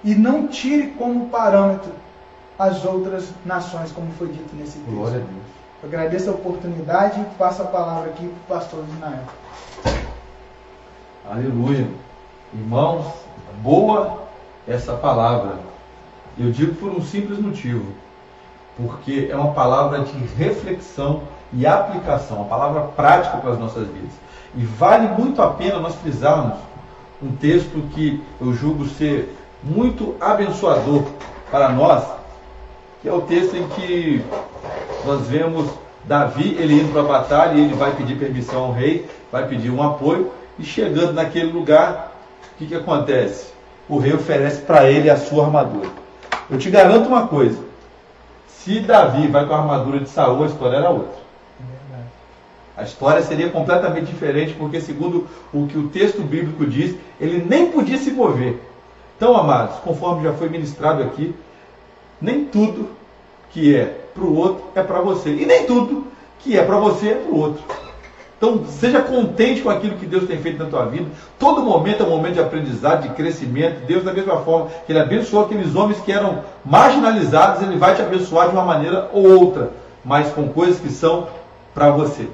E não tire como parâmetro as outras nações, como foi dito nesse texto. Glória a Deus. Eu agradeço a oportunidade e passo a palavra aqui para o pastor Israel. Aleluia. Irmãos, boa essa palavra. Eu digo por um simples motivo. Porque é uma palavra de reflexão e aplicação, uma palavra prática para as nossas vidas. E vale muito a pena nós frisarmos um texto que eu julgo ser muito abençoador para nós, que é o texto em que nós vemos Davi, ele indo para a batalha, e ele vai pedir permissão ao rei, vai pedir um apoio, e chegando naquele lugar, o que acontece? O rei oferece para ele a sua armadura. Eu te garanto uma coisa, se Davi vai com a armadura de Saul, a história era outra. A história seria completamente diferente, porque segundo o que o texto bíblico diz, ele nem podia se mover. Então, amados, conforme já foi ministrado aqui, nem tudo que é para o outro é para você. E nem tudo que é para você é para o outro. Então, seja contente com aquilo que Deus tem feito na tua vida. Todo momento é um momento de aprendizado, de crescimento. Deus, da mesma forma que Ele abençoou aqueles homens que eram marginalizados, Ele vai te abençoar de uma maneira ou outra, mas com coisas que são para você.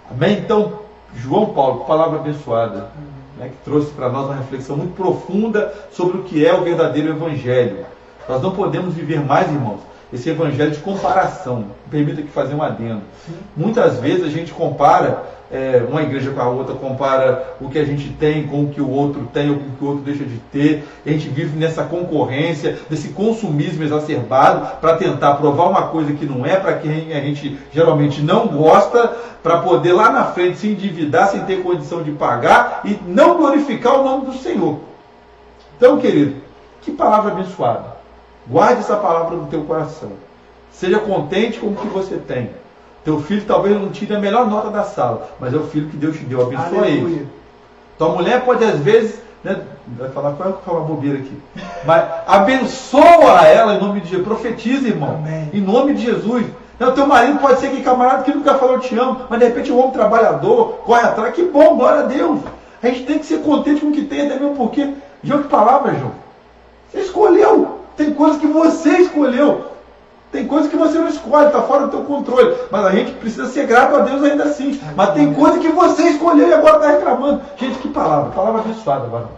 Amém? Então, João Paulo, palavra abençoada, que trouxe para nós uma reflexão muito profunda sobre o que é o verdadeiro Evangelho. Nós não podemos viver mais, irmãos, esse evangelho de comparação. Permita que fazer um adendo. Muitas vezes a gente compara uma igreja com a outra, compara o que a gente tem com o que o outro tem, ou com o que o outro deixa de ter. A gente vive nessa concorrência, desse consumismo exacerbado, para tentar provar uma coisa que não é, para quem a gente geralmente não gosta, para poder lá na frente se endividar sem ter condição de pagar e não glorificar o nome do Senhor. Então, querido, que palavra abençoada. Guarde essa palavra no teu coração. Seja contente com o que você tem. Teu filho talvez não tire a melhor nota da sala, mas é o filho que Deus te deu. Abençoa ele. Tua mulher pode às vezes, né, vai falar, qual é que fala bobeira aqui? Mas abençoa ela em nome de Jesus. Profetiza, irmão. Amém. Em nome de Jesus. O teu marido pode ser que camarada que nunca falou te amo, mas de repente um homem trabalhador, corre atrás. Que bom, glória a Deus. A gente tem que ser contente com o que tem, até mesmo porque, João, que palavra, João? Você escolheu. Tem coisas que você escolheu. Tem coisas que você não escolhe, está fora do teu controle. Mas a gente precisa ser grato a Deus ainda assim. Mas tem coisa que você escolheu e agora está reclamando. Gente, que palavra. Palavra abençoada agora.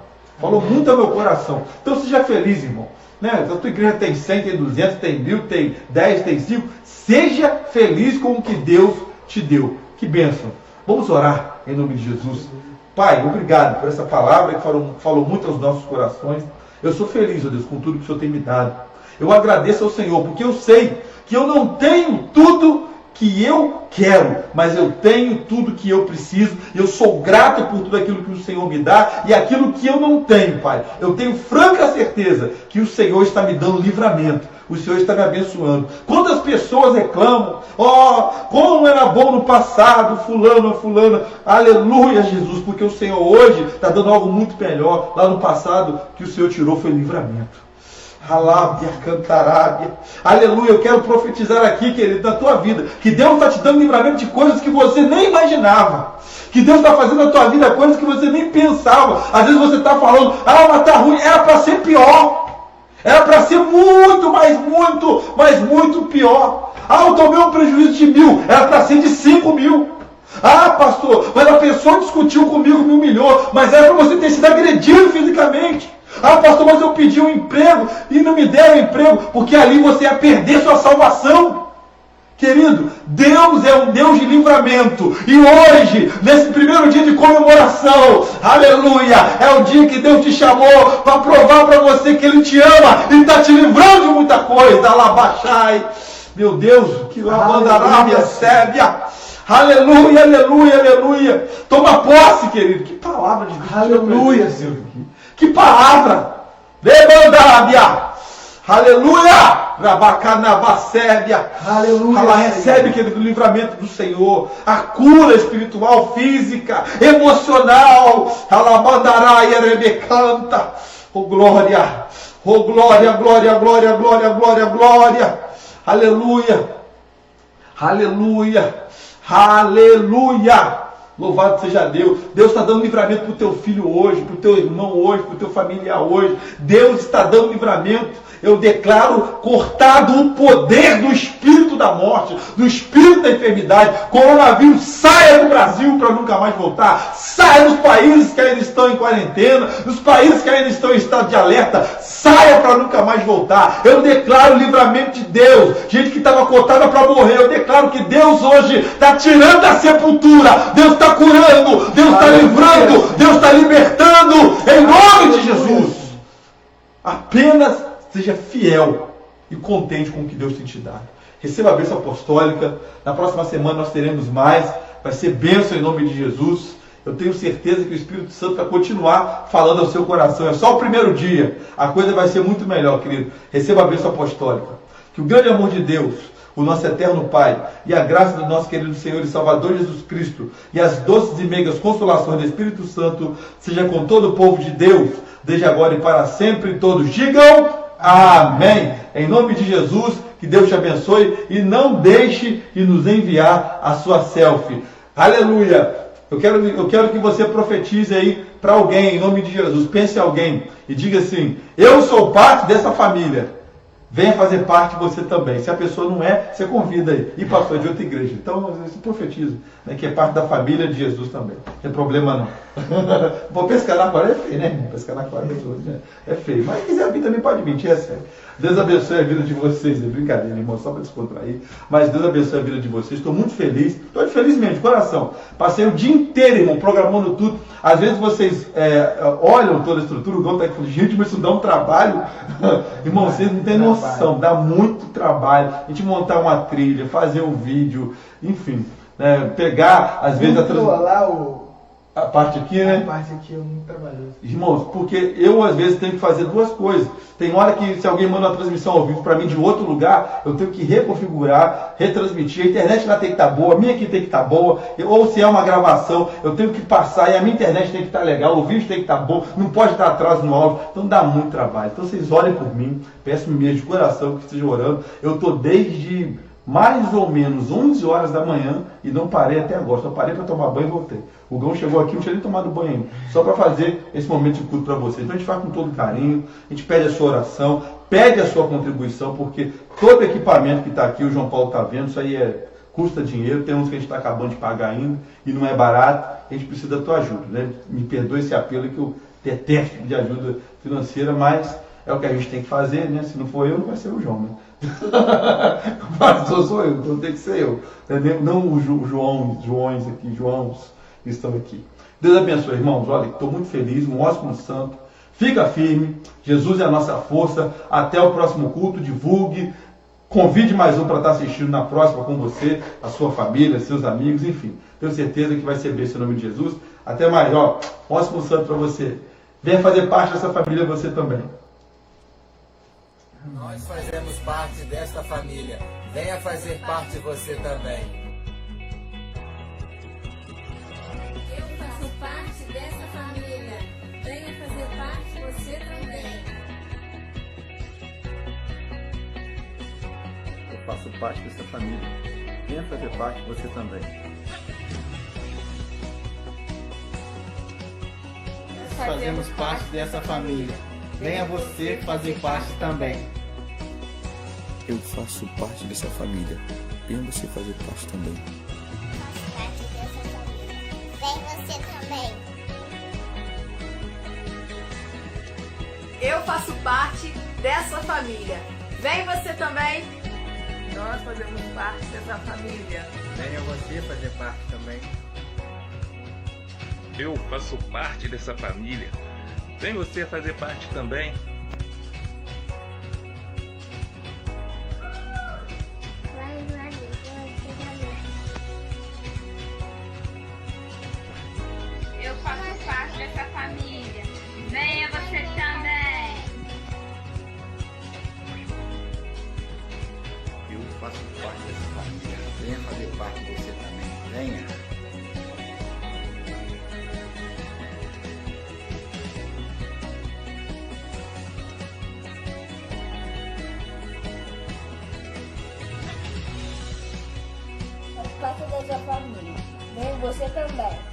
Falou muito ao meu coração. Então seja feliz, irmão. Né? A tua igreja tem 100, tem 200, tem 1000, tem 10, tem 5. Seja feliz com o que Deus te deu. Que bênção. Vamos orar em nome de Jesus. Pai, obrigado por essa palavra que falou muito aos nossos corações. Eu sou feliz, ó Deus, com tudo que o Senhor tem me dado. Eu agradeço ao Senhor, porque eu sei que eu não tenho tudo que eu quero, mas eu tenho tudo que eu preciso. Eu sou grato por tudo aquilo que o Senhor me dá e aquilo que eu não tenho, Pai. Eu tenho franca certeza que o Senhor está me dando livramento. O Senhor está me abençoando. Quantas pessoas reclamam, como era bom no passado, fulano, fulana. Aleluia, Jesus, porque o Senhor hoje está dando algo muito melhor. Lá no passado, que o Senhor tirou foi livramento. Alábia, cantarábia. Aleluia, eu quero profetizar aqui, querido, na tua vida, que Deus está te dando livramento de coisas que você nem imaginava. Que Deus está fazendo na tua vida coisas que você nem pensava. Às vezes você está falando, mas está ruim, era para ser pior. Era para ser muito pior. Eu tomei um prejuízo de 1000, era para ser de 5.000. Pastor, mas a pessoa discutiu comigo, me humilhou, mas era para você ter sido agredido fisicamente. Pastor, mas eu pedi um emprego e não me deram emprego, porque ali você ia perder sua salvação. Querido, Deus é um Deus de livramento. E hoje, nesse primeiro dia de comemoração, aleluia, é o dia que Deus te chamou para provar para você que Ele te ama e está te livrando de muita coisa. Alabaxai. Meu Deus, que lavandarábia, sébia. Aleluia, aleluia, aleluia. Toma posse, querido. Que palavra de Deus. Aleluia, Senhor. Que palavra. Levandábia. Aleluia! Rabacanabacébia. Aleluia! Ela recebe, querido, o livramento do Senhor, a cura espiritual, física, emocional. Alabandará e erebecanta. Oh glória! Oh glória, glória, glória, glória, glória, glória. Aleluia! Aleluia! Aleluia! Louvado seja Deus. Deus está dando livramento para o teu filho hoje, para o teu irmão hoje, para o teu familiar hoje. Deus está dando livramento. Eu declaro cortado o poder do espírito da morte, do espírito da enfermidade. Coronavírus, saia do Brasil para nunca mais voltar. Saia dos países que ainda estão em quarentena, dos países que ainda estão em estado de alerta. Saia para nunca mais voltar. Eu declaro o livramento de Deus. Gente que estava cotada para morrer, eu declaro que Deus hoje está tirando da sepultura. Deus está curando, Deus está livrando, Deus está libertando, em nome de Jesus. Apenas seja fiel e contente com o que Deus tem te dado. Receba a bênção apostólica. Na próxima semana nós teremos mais. Vai ser bênção em nome de Jesus. Eu tenho certeza que o Espírito Santo vai continuar falando ao seu coração. É só o primeiro dia. A coisa vai ser muito melhor, querido. Receba a bênção apostólica. Que o grande amor de Deus, o nosso eterno Pai, e a graça do nosso querido Senhor e Salvador Jesus Cristo, e as doces e meigas consolações do Espírito Santo, seja com todo o povo de Deus, desde agora e para sempre. Todos digam amém. Em nome de Jesus, que Deus te abençoe e não deixe de nos enviar a sua selfie. Aleluia. Eu quero que você profetize aí para alguém, em nome de Jesus. Pense em alguém e diga assim: eu sou parte dessa família. venha fazer parte você também. Se a pessoa não é, você convida aí. E pastor é de outra igreja. Então, esse profetismo, né, que é parte da família de Jesus também. Não tem problema não. Vou pescar na aquário é feio, né? Pescar na aquário é feio. Mas se quiser vir também pode vir, é sério. Deus abençoe a vida de vocês. É brincadeira, irmão, só para descontrair. Mas Deus abençoe a vida de vocês. Estou muito feliz. Estou feliz mesmo, de coração. Passei o dia inteiro, irmão, programando tudo. Às vezes vocês olham toda a estrutura, o Gão está falando, gente, mas isso dá um trabalho. Irmão, vocês não têm noção. Dá muito trabalho. A gente montar uma trilha, fazer um vídeo, enfim. Pegar, às vezes, a parte aqui, né? A parte aqui é muito trabalhoso. Irmãos, porque eu às vezes tenho que fazer duas coisas. Tem hora que se alguém manda uma transmissão ao vivo para mim de outro lugar, eu tenho que reconfigurar, retransmitir. A internet lá tem que estar boa, a minha aqui tem que estar boa. Ou se é uma gravação, eu tenho que passar e a minha internet tem que estar legal, o vídeo tem que estar bom, não pode dar atraso no áudio. Então dá muito trabalho. Então vocês orem por mim, peço mesmo de coração que estejam orando. Eu estou desde mais ou menos 11 horas da manhã e não parei até agora. Só parei para tomar banho e voltei. O Gão chegou aqui, não tinha nem tomado banho ainda. Só para fazer esse momento de culto para vocês. Então a gente faz com todo carinho, a gente pede a sua oração, pede a sua contribuição, porque todo equipamento que está aqui, o João Paulo está vendo, isso aí custa dinheiro. Tem uns que a gente está acabando de pagar ainda e não é barato. A gente precisa da tua ajuda, né? Me perdoe esse apelo que eu detesto de ajuda financeira, mas é o que a gente tem que fazer, né? Se não for eu, não vai ser o João, né? O pastor sou eu, então tem que ser eu. Não os Joões aqui, Joãos que estão aqui. Deus abençoe, irmãos. Olha, estou muito feliz, um ótimo santo. Fica firme, Jesus é a nossa força. Até o próximo culto, divulgue. Convide mais um para estar assistindo na próxima com você, a sua família, seus amigos, enfim. Tenho certeza que vai ser bênção em nome de Jesus. Até mais, ó. Um ótimo santo para você. Venha fazer parte dessa família você também. Nós fazemos parte desta família. Venha fazer parte você também. Eu faço parte dessa família. Venha fazer parte você também. Eu faço parte dessa família. Venha fazer parte você também. Nós fazemos parte dessa família. Venha você fazer parte também. Eu faço parte dessa família. Venha você fazer parte também. Vem você também. Eu faço parte dessa família. Vem você também. Nós fazemos parte dessa família. Venha você fazer parte também. Eu faço parte dessa família. Vem você fazer parte também. Eu faço parte dessa família. Venha você também. Eu faço parte dessa família. Venha fazer parte você também. Venha. Faço parte dessa família. Vem você também.